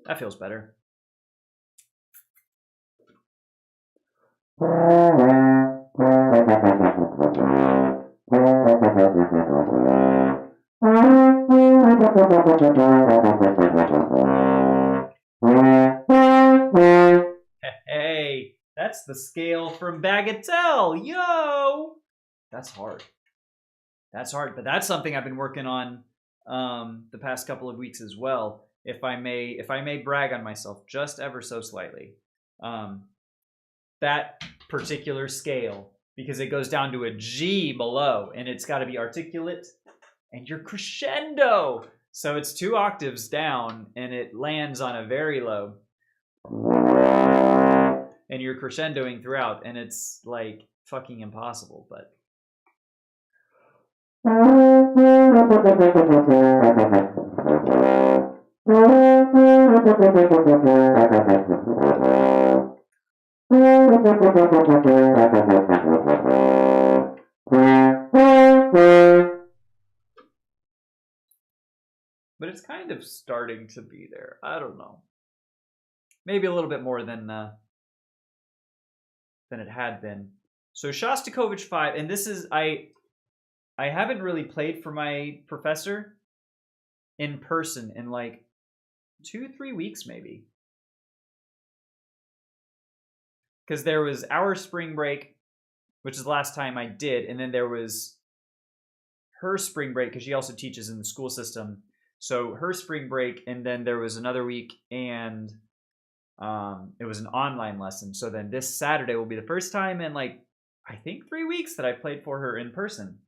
That feels better. Hey, That's the scale from Bagatelle. Yo! That's hard. That's hard, but that's something I've been working on the past couple of weeks as well. If I may brag on myself just ever so slightly. That particular scale, because it goes down to a G below, and it's got to be articulate, and you're crescendo. So it's 2 octaves down, and it lands on a very low. And you're crescendoing throughout, and it's like fucking impossible, but... But it's kind of starting to be there. I don't know. Maybe a little bit more than it had been. So Shostakovich 5, and this is I haven't really played for my professor in person in like 2-3 weeks maybe. Because there was our spring break, which is the last time I did, and then there was her spring break, because she also teaches in the school system. So her spring break, and then there was another week, and it was an online lesson. So then this Saturday will be the first time in like, I think 3 weeks that I played for her in person.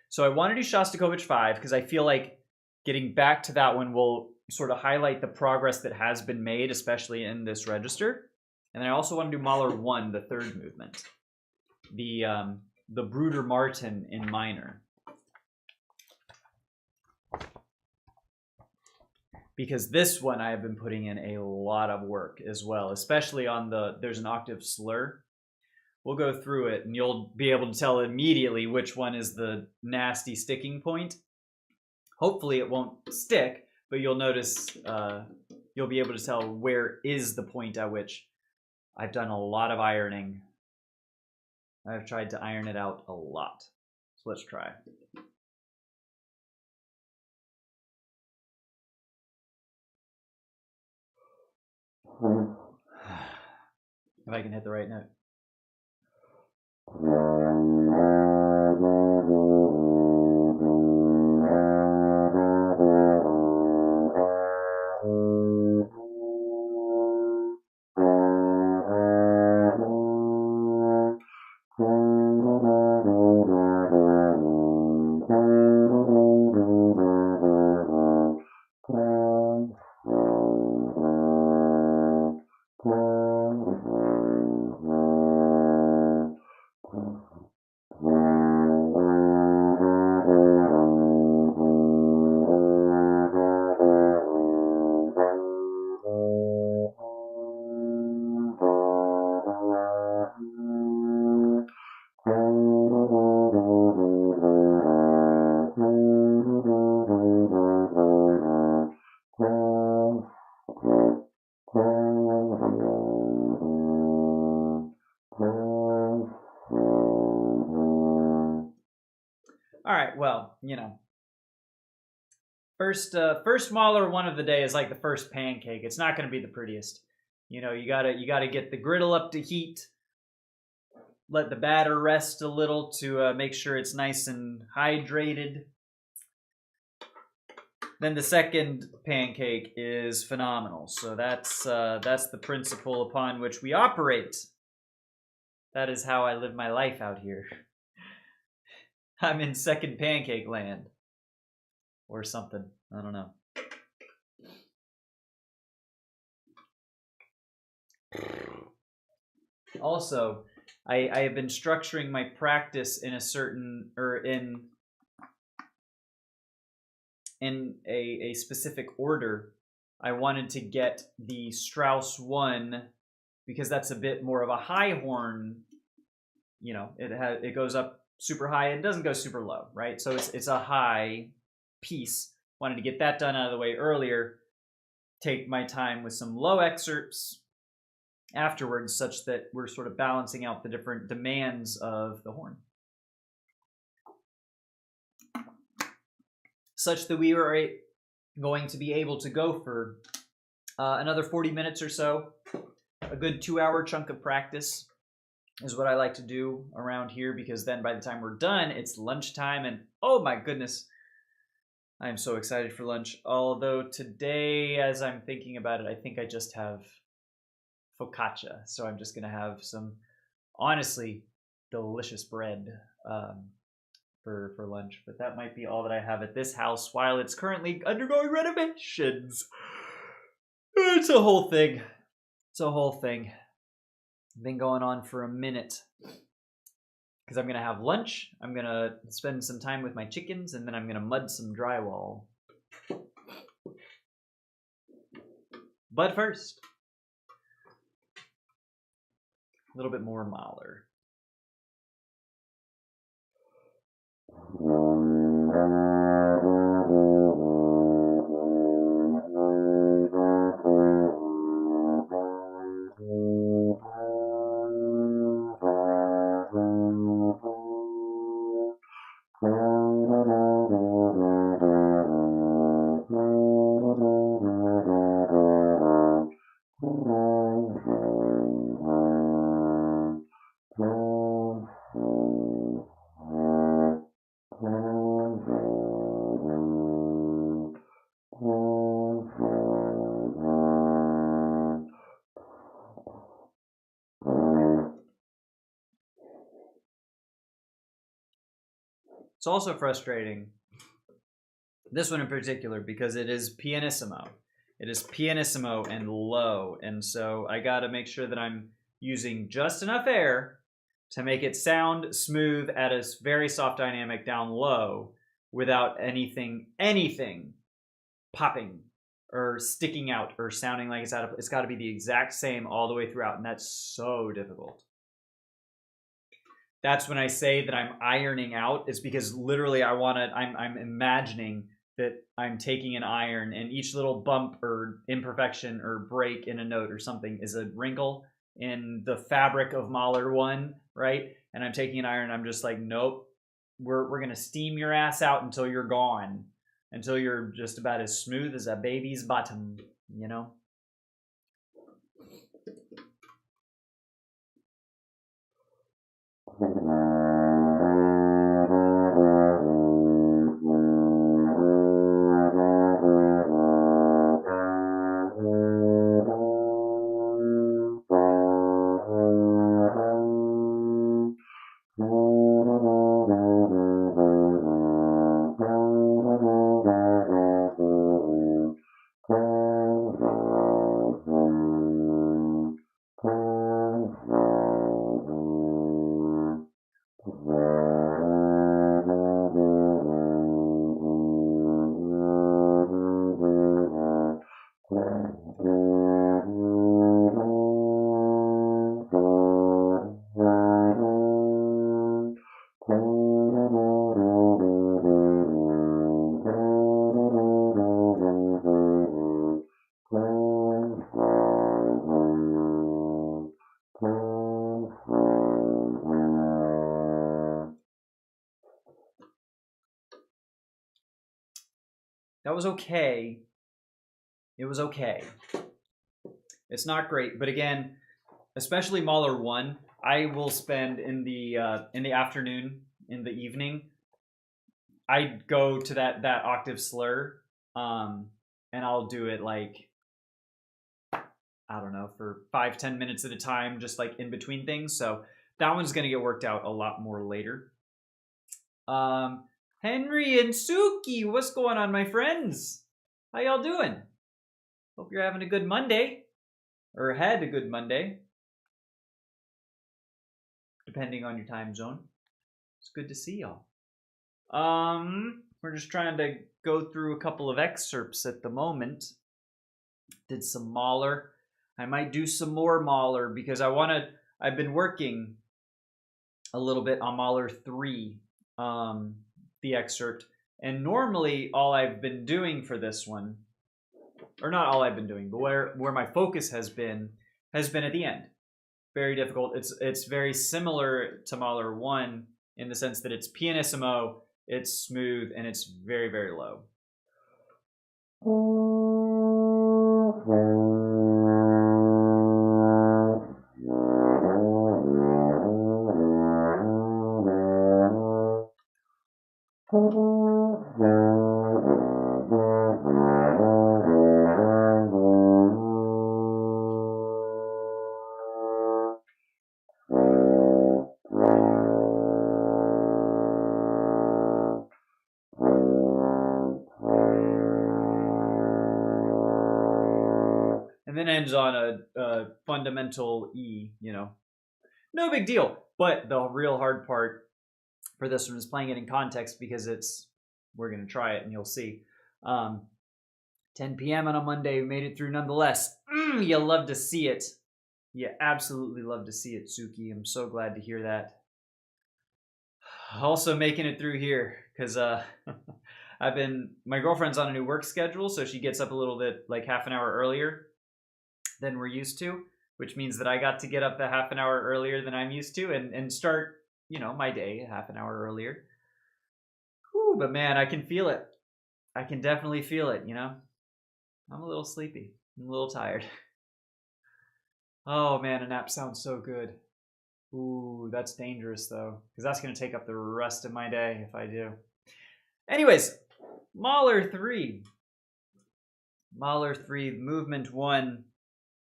So I want to do Shostakovich 5 because I feel like getting back to that one will sort of highlight the progress that has been made, especially in this register. And then I also want to do Mahler 1, the 3rd movement, the Bruder Martin in minor. Because this one I have been putting in a lot of work as well, especially on there's an octave slur. We'll go through it and you'll be able to tell immediately which one is the nasty sticking point. Hopefully it won't stick, but you'll notice, you'll be able to tell where is the point at which I've done a lot of ironing. I've tried to iron it out a lot. So let's try. If I can hit the right note. All right, well, you know, first Mahler 1 of the day is like the first pancake. It's not going to be the prettiest. You know, you gotta get the griddle up to heat. Let the batter rest a little to make sure it's nice and hydrated. Then the second pancake is phenomenal. So that's the principle upon which we operate. That is how I live my life out here. I'm in second pancake land. Or something. I don't know. Also, I have been structuring my practice in a certain, or in a specific order. I wanted to get the Strauss 1 because that's a bit more of a high horn. You know, it goes up super high. It doesn't go super low, right? So it's a high piece. Wanted to get that done out of the way earlier. Take my time with some low excerpts afterwards, such that we're sort of balancing out the different demands of the horn, such that we are going to be able to go for another 40 minutes or so A good 2-hour chunk of practice is what I like to do around here, because then by the time we're done, it's lunchtime, and oh my goodness, I am so excited for lunch. Although today, as I'm thinking about it, I think I just have focaccia, so I'm just gonna have some honestly delicious bread for lunch. But that might be all that I have at this house while it's currently undergoing renovations. It's a whole thing. It's a whole thing. Been going on for a minute. Because I'm going to have lunch, I'm going to spend some time with my chickens, and then I'm going to mud some drywall. But first, a little bit more Mahler. It's also frustrating, this one in particular, because it is pianissimo. It is pianissimo and low, and so I gotta make sure that I'm using just enough air to make it sound smooth at a very soft dynamic down low without anything popping or sticking out or sounding like it's out of, it's gotta be the exact same all the way throughout, and that's so difficult. That's when I say that I'm ironing out, is because literally I'm imagining that I'm taking an iron, and each little bump or imperfection or break in a note or something is a wrinkle in the fabric of Mahler 1, right? And I'm taking an iron, and I'm just like, nope, we're gonna steam your ass out until you're gone, until you're just about as smooth as a baby's bottom, you know? That was okay. It was okay. It's not great, but again, especially Mahler 1, I will spend in the afternoon, in the evening, I go to that octave slur, and I'll do it like, I don't know, for 5-10 minutes at a time, just like in between things. So that one's gonna get worked out a lot more later. Henry and Suki, what's going on, my friends? How y'all doing? Hope you're having a good Monday, or had a good Monday, depending on your time zone. It's good to see y'all. We're just trying to go through a couple of excerpts at the moment. Did some Mahler. I might do some more Mahler because I've been working a little bit on Mahler 3, the excerpt. And normally all I've been doing for this one, or not all I've been doing, but where my focus has been at the end. Very difficult. It's very similar to Mahler 1 in the sense that it's pianissimo, it's smooth, and it's very, very low. and then ends on a fundamental E, no big deal. But the real hard part for this one is playing it in context, because we're going to try it and you'll see. 10 p.m. on a Monday, we made it through nonetheless. You love to see it. You absolutely love to see it, Suki. I'm so glad to hear that. Also making it through here, because my girlfriend's on a new work schedule, so she gets up a little bit, like half an hour earlier than we're used to, which means that I got to get up a half an hour earlier than I'm used to and start, my day a half an hour earlier. Whew, but man, I can feel it. I can definitely feel it, I'm a little sleepy. I'm a little tired. Oh man, a nap sounds so good. Ooh, that's dangerous though, because that's going to take up the rest of my day if I do. Anyways, Mahler 3. Mahler 3, movement 1,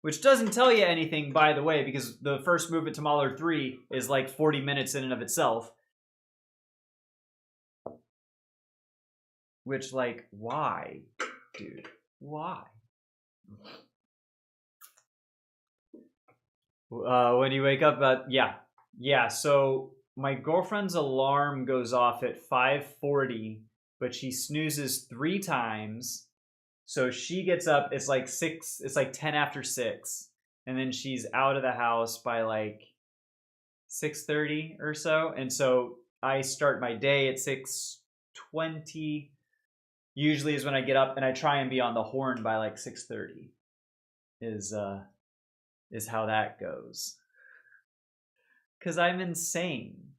which doesn't tell you anything, by the way, because the first movement to Mahler 3 is like 40 minutes in and of itself. Which, like, why, dude? Why? When you wake up, yeah. So my girlfriend's alarm goes off at 5:40, but she snoozes 3 times. So she gets up. It's like 10 after 6, and then she's out of the house by like 6:30 or so. And so I start my day at 6:20. Usually is when I get up, and I try and be on the horn by like 6:30. Is how that goes. 'Cause I'm insane.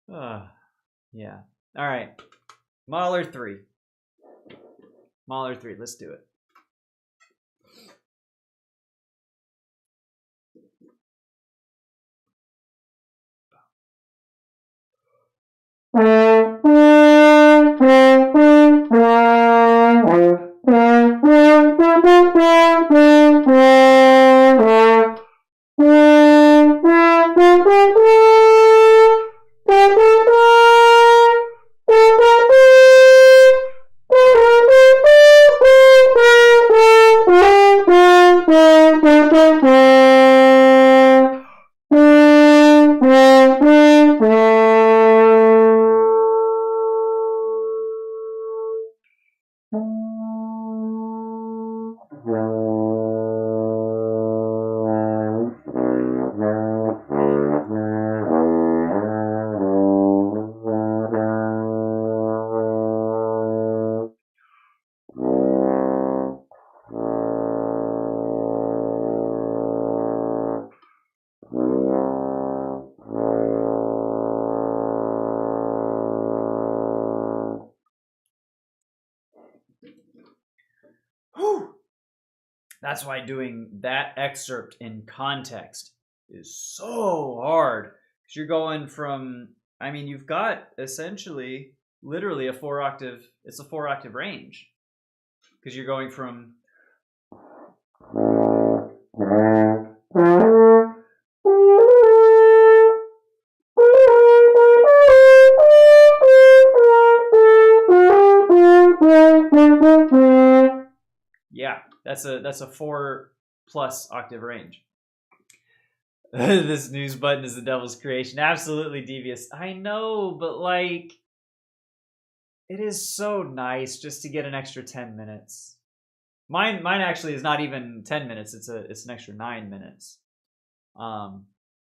Yeah. All right. Mahler 3. Mahler 3. Let's do it. That's why doing that excerpt in context is so hard. Because you're going from, you've got essentially, literally it's a 4-octave range. Because you're going from that's a 4+ octave range. This news button is the devil's creation. Absolutely devious. I know, but like, it is so nice just to get an extra 10 minutes. Mine actually is not even 10 minutes. It's an extra 9 minutes,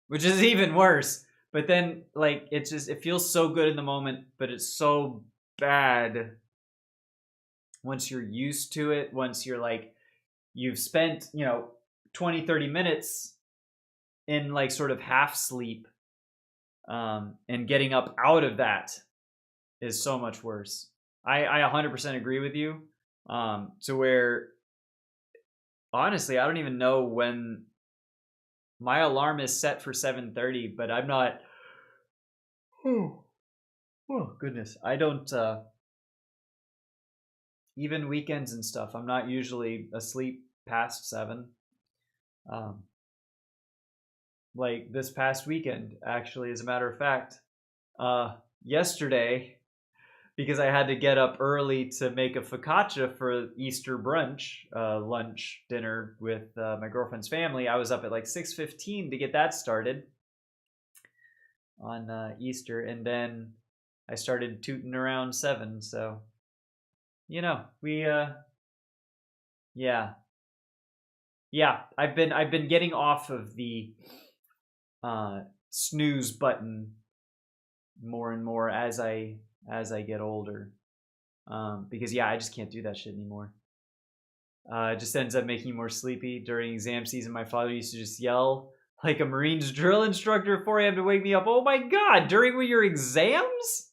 which is even worse. But then, like, it feels so good in the moment, but it's so bad once you're used to it. Once you're like, you've spent 20-30 minutes in like sort of half sleep, and getting up out of that is so much worse. I 100% agree with you, to where honestly I don't even know when my alarm is set for 7:30, but I'm not. Oh goodness, I don't even weekends and stuff, I'm not usually asleep past 7. Like this past weekend, actually, as a matter of fact, yesterday because I had to get up early to make a focaccia for Easter brunch, lunch, dinner with my girlfriend's family. I was up at like 6:15 to get that started on Easter, and then I started tooting around 7. So, you know, we yeah. Yeah, I've been getting off of the snooze button more and more as I get older. Because yeah, I just can't do that shit anymore. It just ends up making me more sleepy during exam season. My father used to just yell like a Marines drill instructor at 4 a.m. to wake me up. Oh my god, during your exams?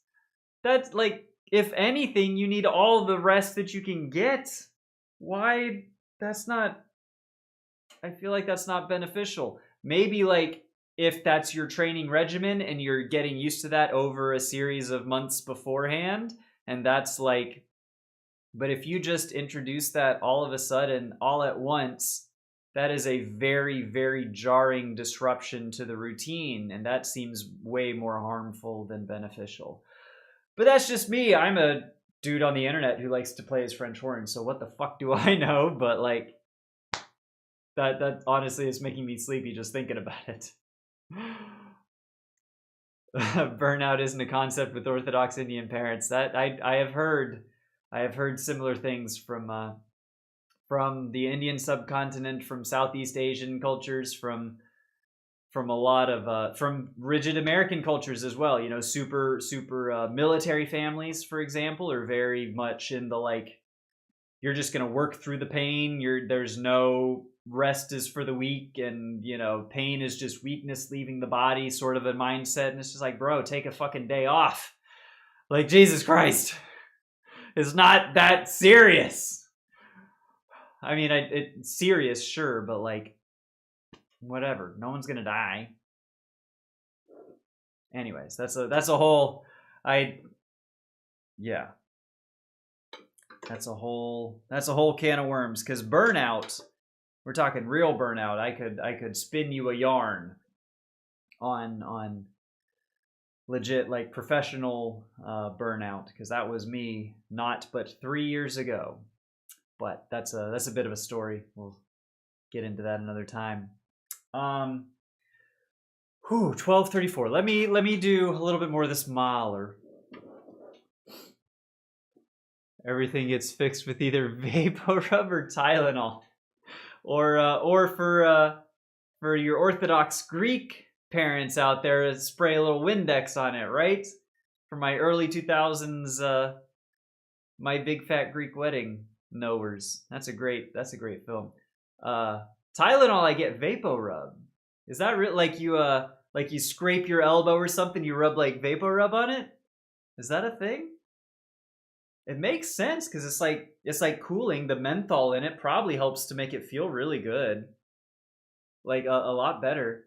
That's like, if anything, you need all the rest that you can get. Why? That's not, I feel like that's not beneficial. Maybe like if that's your training regimen and you're getting used to that over a series of months beforehand, and that's like, but if you just introduce that all of a sudden, all at once, that is a very, very jarring disruption to the routine, and that seems way more harmful than beneficial. But that's just me. I'm a dude on the internet who likes to play his French horn, so what the fuck do I know? But like, that honestly is making me sleepy just thinking about it. Burnout isn't a concept with Orthodox Indian parents. That I have heard. I have heard similar things from the Indian subcontinent, from Southeast Asian cultures, from a lot of from rigid American cultures as well. You know, super military families, for example, are very much in the like, you're just gonna work through the pain. There's no rest is for the weak, and you know, pain is just weakness leaving the body, sort of a mindset. And it's just like, bro, take a fucking day off. Like, Jesus Christ, it's not that serious. I mean, it's serious, sure, but like, whatever. No one's gonna die. Anyways, that's a whole, yeah, that's a whole can of worms. Because burnout, we're talking real burnout. I could spin you a yarn on legit like professional burnout, because that was me not but 3 years ago. But that's a bit of a story. We'll get into that another time. 12:34. Let me do a little bit more of this Mahler. Everything gets fixed with either VapoRub or Tylenol, or for your Orthodox Greek parents out there, spray a little Windex on it, right? For my early 2000s, My Big Fat Greek Wedding knowers. That's a great film. Tylenol, I get VapoRub. Is that real? Like you scrape your elbow or something, you rub like VapoRub on it? Is that a thing? It makes sense because it's like cooling. The menthol in it probably helps to make it feel really good, like a lot better.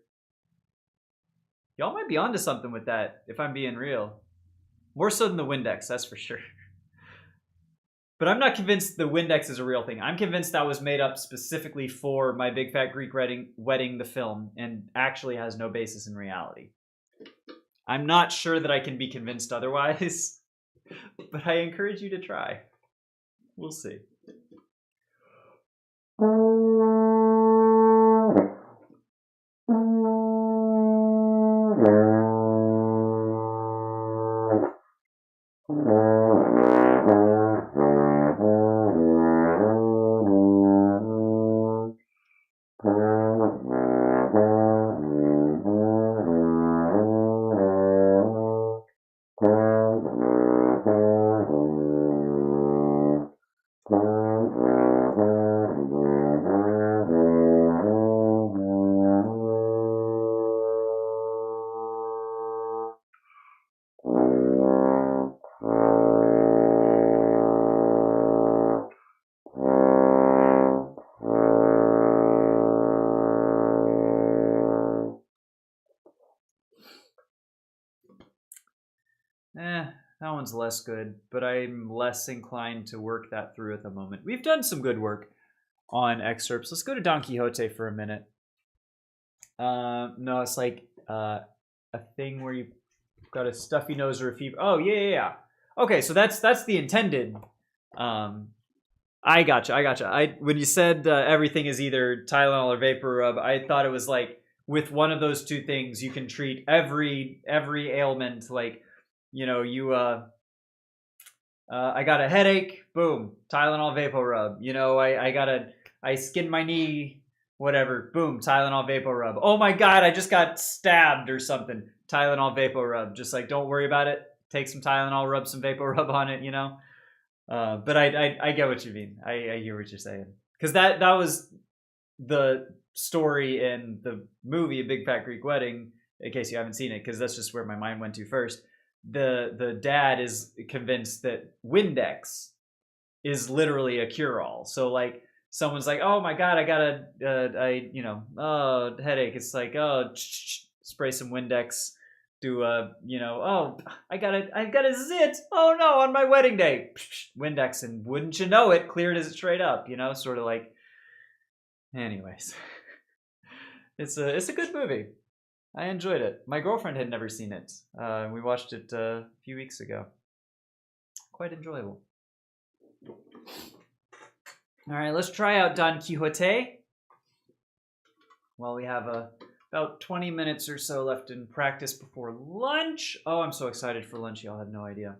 Y'all might be onto something with that, if I'm being real. More so than the Windex, that's for sure. But I'm not convinced the Windex is a real thing. I'm convinced that was made up specifically for My Big Fat Greek Wedding, the film, and actually has no basis in reality. I'm not sure that I can be convinced otherwise, but I encourage you to try. We'll see. That one's less good, but I'm less inclined to work that through at the moment. We've done some good work on excerpts. Let's go to Don Quixote for a minute. No, it's like a thing where you got a stuffy nose or a fever. Oh, yeah. Okay, so that's the intended. I gotcha. When you said everything is either Tylenol or vapor rub, I thought it was like with one of those two things you can treat every ailment. Like, you I got a headache, boom, Tylenol vapor rub. I skinned my knee, whatever, boom, Tylenol vapor rub. Oh my god, I just got stabbed or something. Tylenol vapor rub. Just like, don't worry about it. Take some Tylenol, rub some vapor rub on it. But I get what you mean. I hear what you're saying, because that was the story in the movie A Big Fat Greek Wedding. In case you haven't seen it, because that's just where my mind went to first. The dad is convinced that Windex is literally a cure-all. So like someone's like, oh my god, I got a headache. It's like, oh, spray some Windex. Do oh, I got a zit. Oh no, on my wedding day, Windex, and wouldn't you know it, cleared it straight up. Sort of like. Anyways, it's a good movie. I enjoyed it. My girlfriend had never seen it. We watched it a few weeks ago. Quite enjoyable. All right, let's try out Don Quixote. Well, we have about 20 minutes or so left in practice before lunch. Oh, I'm so excited for lunch. Y'all had no idea.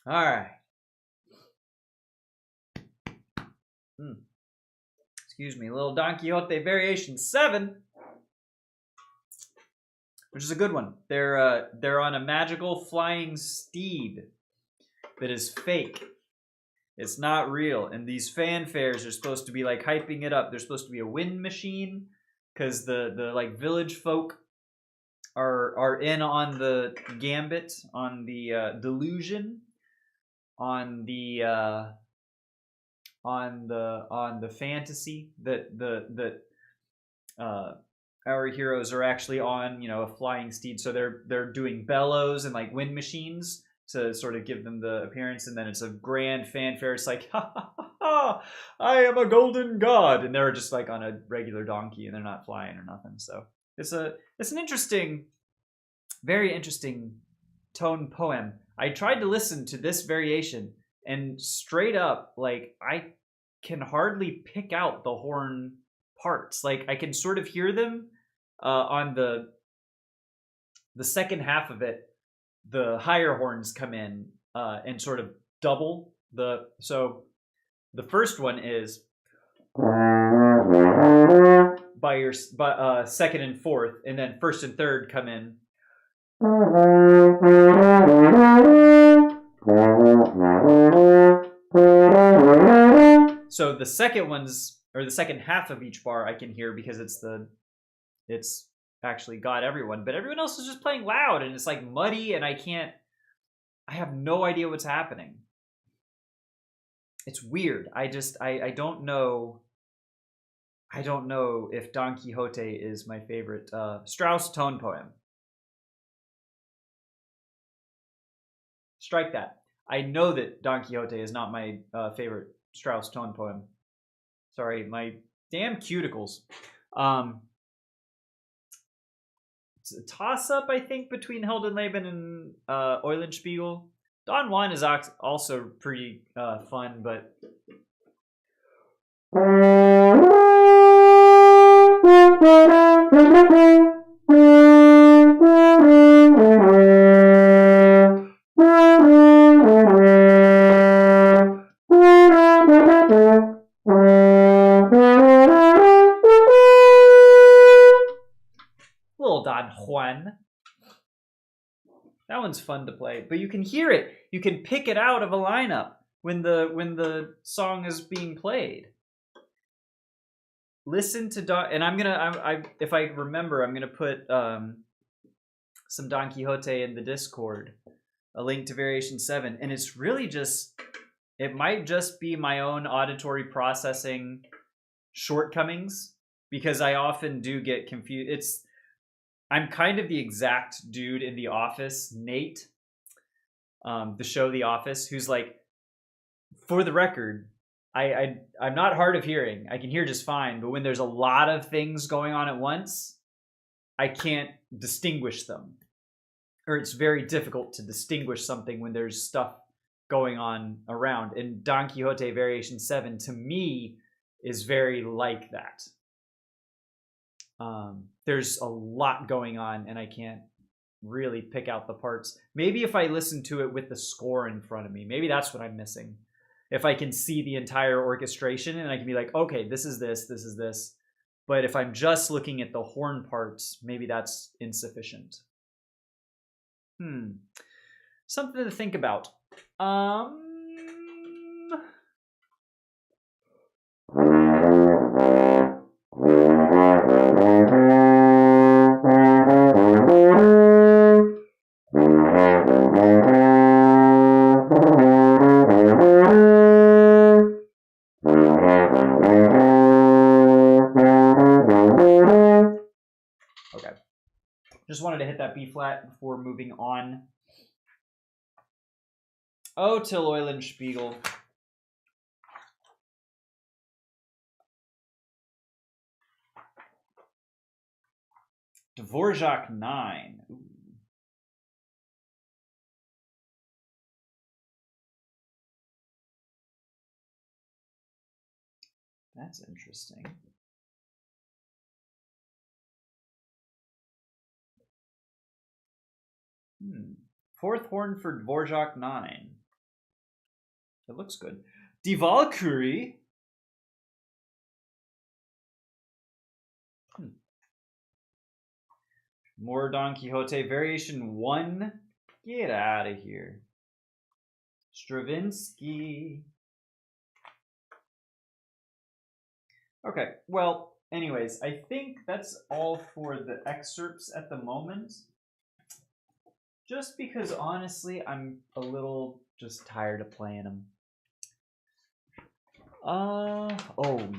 All right. Excuse me, little Don Quixote Variation 7, which is a good one. They're on a magical flying steed that is fake. It's not real, and these fanfares are supposed to be like hyping it up. There's supposed to be a wind machine, because the like village folk are in on the gambit, on the delusion, on the fantasy that our heroes are actually on, a flying steed. So they're doing bellows and like wind machines to sort of give them the appearance, and then it's a grand fanfare. It's like, ha ha ha ha, I am a golden god, and they're just like on a regular donkey, and they're not flying or nothing. So it's an interesting, very interesting tone poem. I tried to listen to this variation, and straight up, like, I can hardly pick out the horn parts. Like, I can sort of hear them on the second half of it. The higher horns come in and sort of double the. So the first one is by your second and fourth, and then first and third come in. So the second ones, or the second half of each bar, I can hear because it's actually got everyone, but everyone else is just playing loud, and it's like muddy, and I have no idea what's happening. It's weird. I don't know. I don't know if Don Quixote is my favorite Strauss tone poem. Strike that. I know that Don Quixote is not my favorite Strauss tone poem. Sorry, my damn cuticles. It's a toss-up, I think, between Heldenleben and Eulenspiegel. Don Juan is also pretty fun, but... Little Don Juan. That one's fun to play, but you can hear it. You can pick it out of a lineup when the song is being played. Listen to Don, and I'm gonna, if I remember, I'm gonna put some Don Quixote in the Discord, a link to Variation 7, and it's really just, it might just be my own auditory processing shortcomings, because I often do get confused. I'm kind of the exact dude in The Office, Nate, the show The Office, who's like, for the record, I'm not hard of hearing. I can hear just fine, but when there's a lot of things going on at once, I can't distinguish them. Or it's very difficult to distinguish something when there's stuff going on around. And Don Quixote Variation 7, to me, is very like that. There's a lot going on, and I can't really pick out the parts. Maybe if I listen to it with the score in front of me, maybe that's what I'm missing. If I can see the entire orchestration, and I can be like, okay, this is this, this is this. But if I'm just looking at the horn parts, maybe that's insufficient. Something to think about. Okay. Just wanted to hit that B flat before moving on. Oh, till Eulenspiegel. Dvorak 9. Ooh. That's interesting. Fourth horn for Dvorak 9. It looks good. Die Valkyrie. More Don Quixote. Variation 1. Get out of here. Stravinsky. Okay, well, anyways, I think that's all for the excerpts at the moment. Just because, honestly, I'm a little just tired of playing them. Oh,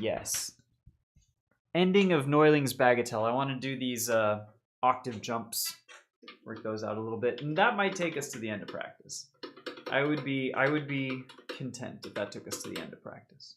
yes. Ending of Neuling's Bagatelle. I want to do these octave jumps. Work those out a little bit. And that might take us to the end of practice. I would be content if that took us to the end of practice.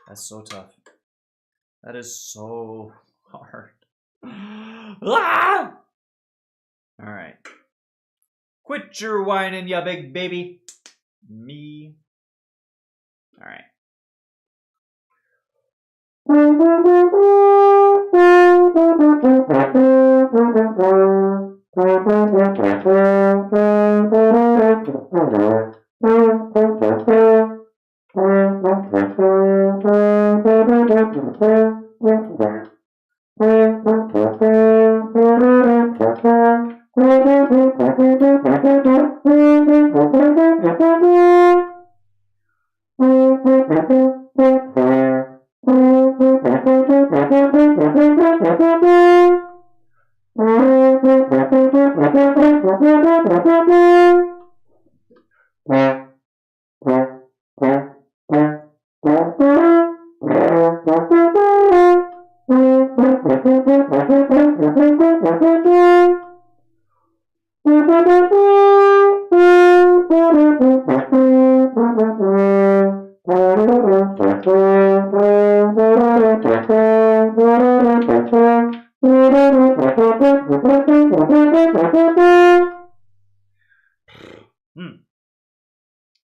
That's so tough. That is so hard. Ah! All right. Quit your whining, ya big baby. Me. All right.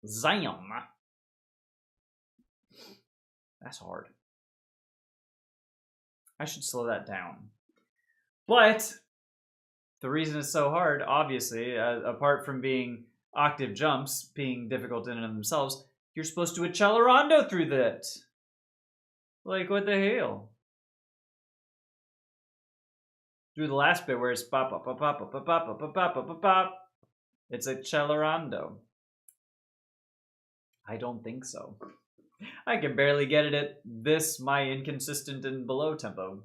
Zion. That's hard. I should slow that down. But the reason it's so hard, obviously, apart from being octave jumps being difficult in and of themselves, you're supposed to accelerando through that. Like, what the hell? Through the last bit where it's pop, pop, pop, pop, pop, pop, pop, pop, pop, pop, pop. It's accelerando. I don't think so. I can barely get it at this, my inconsistent and below tempo.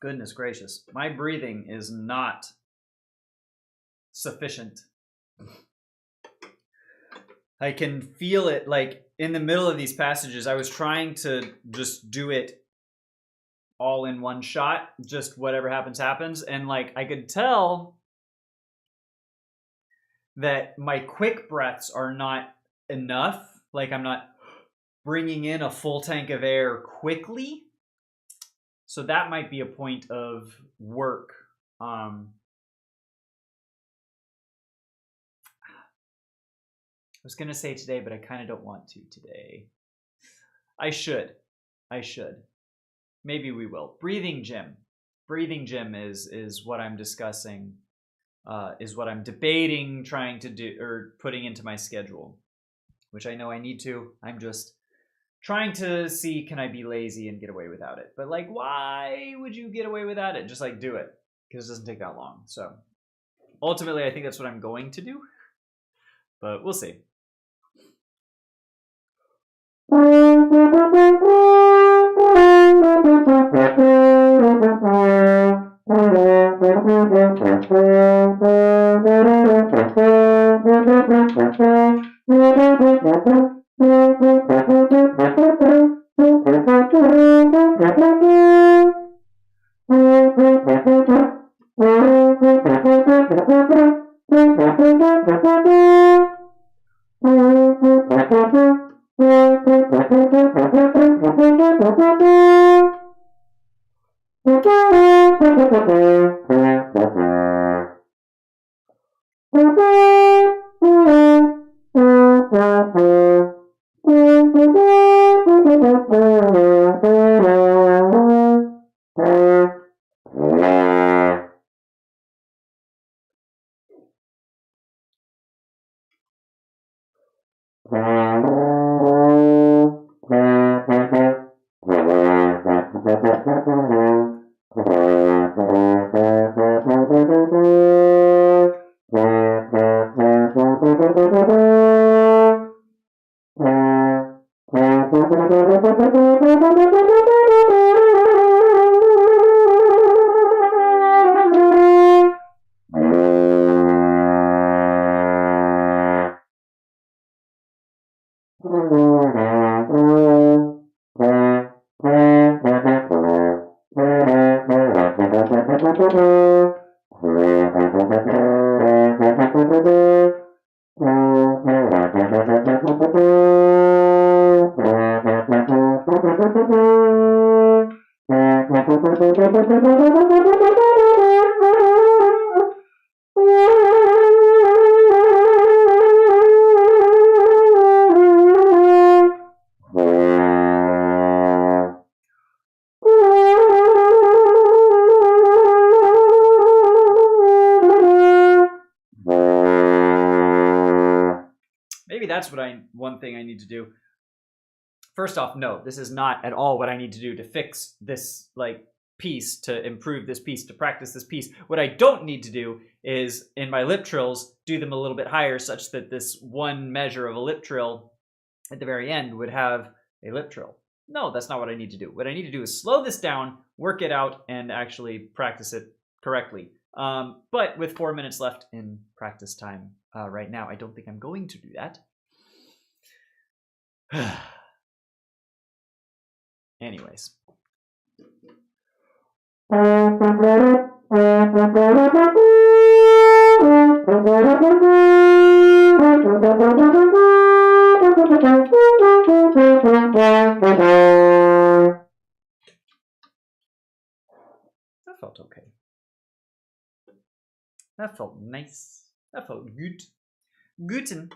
Goodness gracious. My breathing is not sufficient. I can feel it, like, in the middle of these passages. I was trying to just do it all in one shot, just whatever happens, happens. And, like, I could tell that my quick breaths are not enough. Like, I'm not bringing in a full tank of air quickly. So that might be a point of work. I was going to say today, but I kind of don't want to today. I should. Maybe we will. Breathing gym. Breathing gym is what I'm discussing, is what I'm debating, trying to do, or putting into my schedule, which I know I need to. I'm just trying to see, can I be lazy and get away without it? But, like, why would you get away without it? Just, like, do it, because it doesn't take that long. So ultimately, I think that's what I'm going to do, but we'll see. That's one thing I need to do. First off, no, this is not at all what I need to do to fix this, like, piece, to improve this piece, to practice this piece. What I don't need to do is, in my lip trills, do them a little bit higher such that this one measure of a lip trill at the very end would have a lip trill. No, that's not what I need to do. What I need to do is slow this down, work it out, and actually practice it correctly. But with 4 minutes left in practice time right now, I don't think I'm going to do that. Anyways. That felt okay. That felt nice. That felt good. Guten.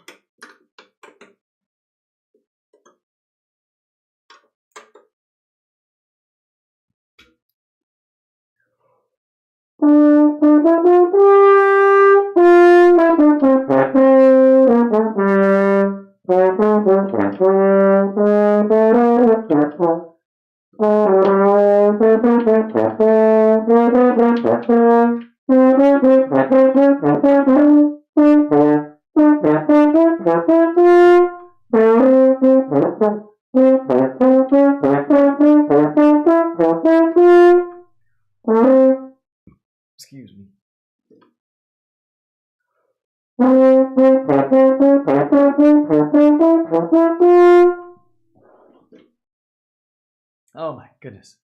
Oh my goodness.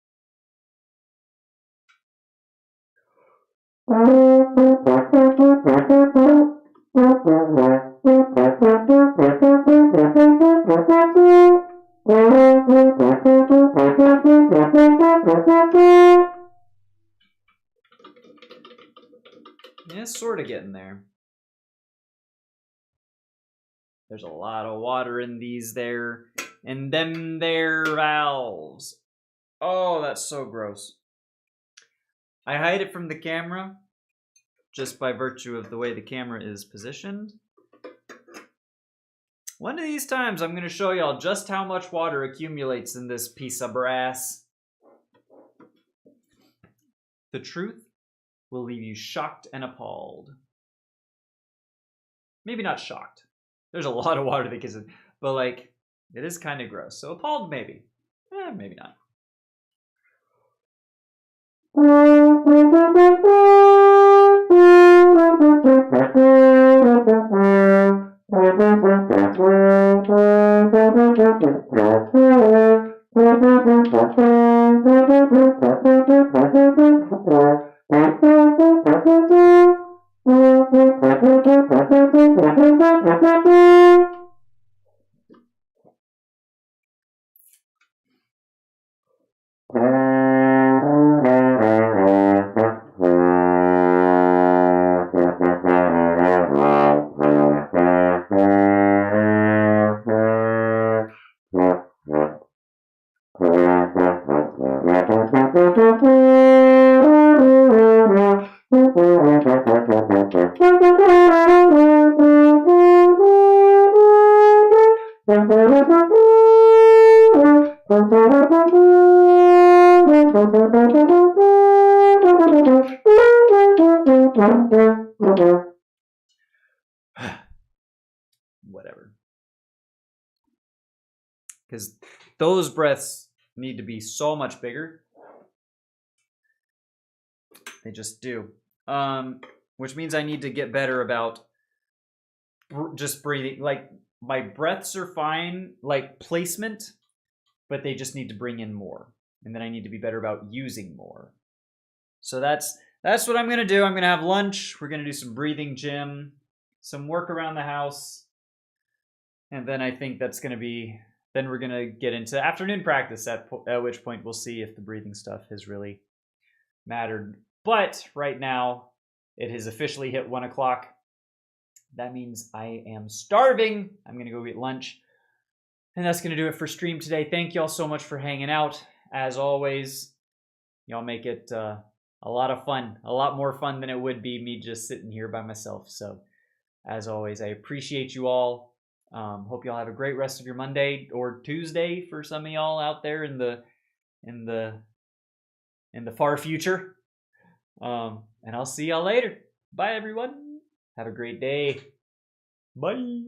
Yeah, sort of getting there. There's a lot of water in these there. And them there valves. Oh, that's so gross. I hide it from the camera just by virtue of the way the camera is positioned. One of these times I'm going to show y'all just how much water accumulates in this piece of brass. The truth will leave you shocked and appalled. Maybe not shocked. There's a lot of water that gets in, but like, it is kind of gross. So appalled, maybe. Maybe not. Whatever. Because those breaths need to be so much bigger. They just do. Which means I need to get better about just breathing. Like, my breaths are fine, like placement, but they just need to bring in more. And then I need to be better about using more. So that's what I'm going to do. I'm going to have lunch. We're going to do some breathing gym, some work around the house. And then I think that's going to be... Then we're going to get into afternoon practice, at which point we'll see if the breathing stuff has really mattered. But right now, it has officially hit 1 o'clock. That means I am starving. I'm going to go eat lunch. And that's going to do it for stream today. Thank y'all so much for hanging out. As always, y'all make it a lot of fun. A lot more fun than it would be me just sitting here by myself. So, as always, I appreciate you all. Hope y'all have a great rest of your Monday or Tuesday for some of y'all out there in the far future. And I'll see y'all later. Bye, everyone. Have a great day. Bye.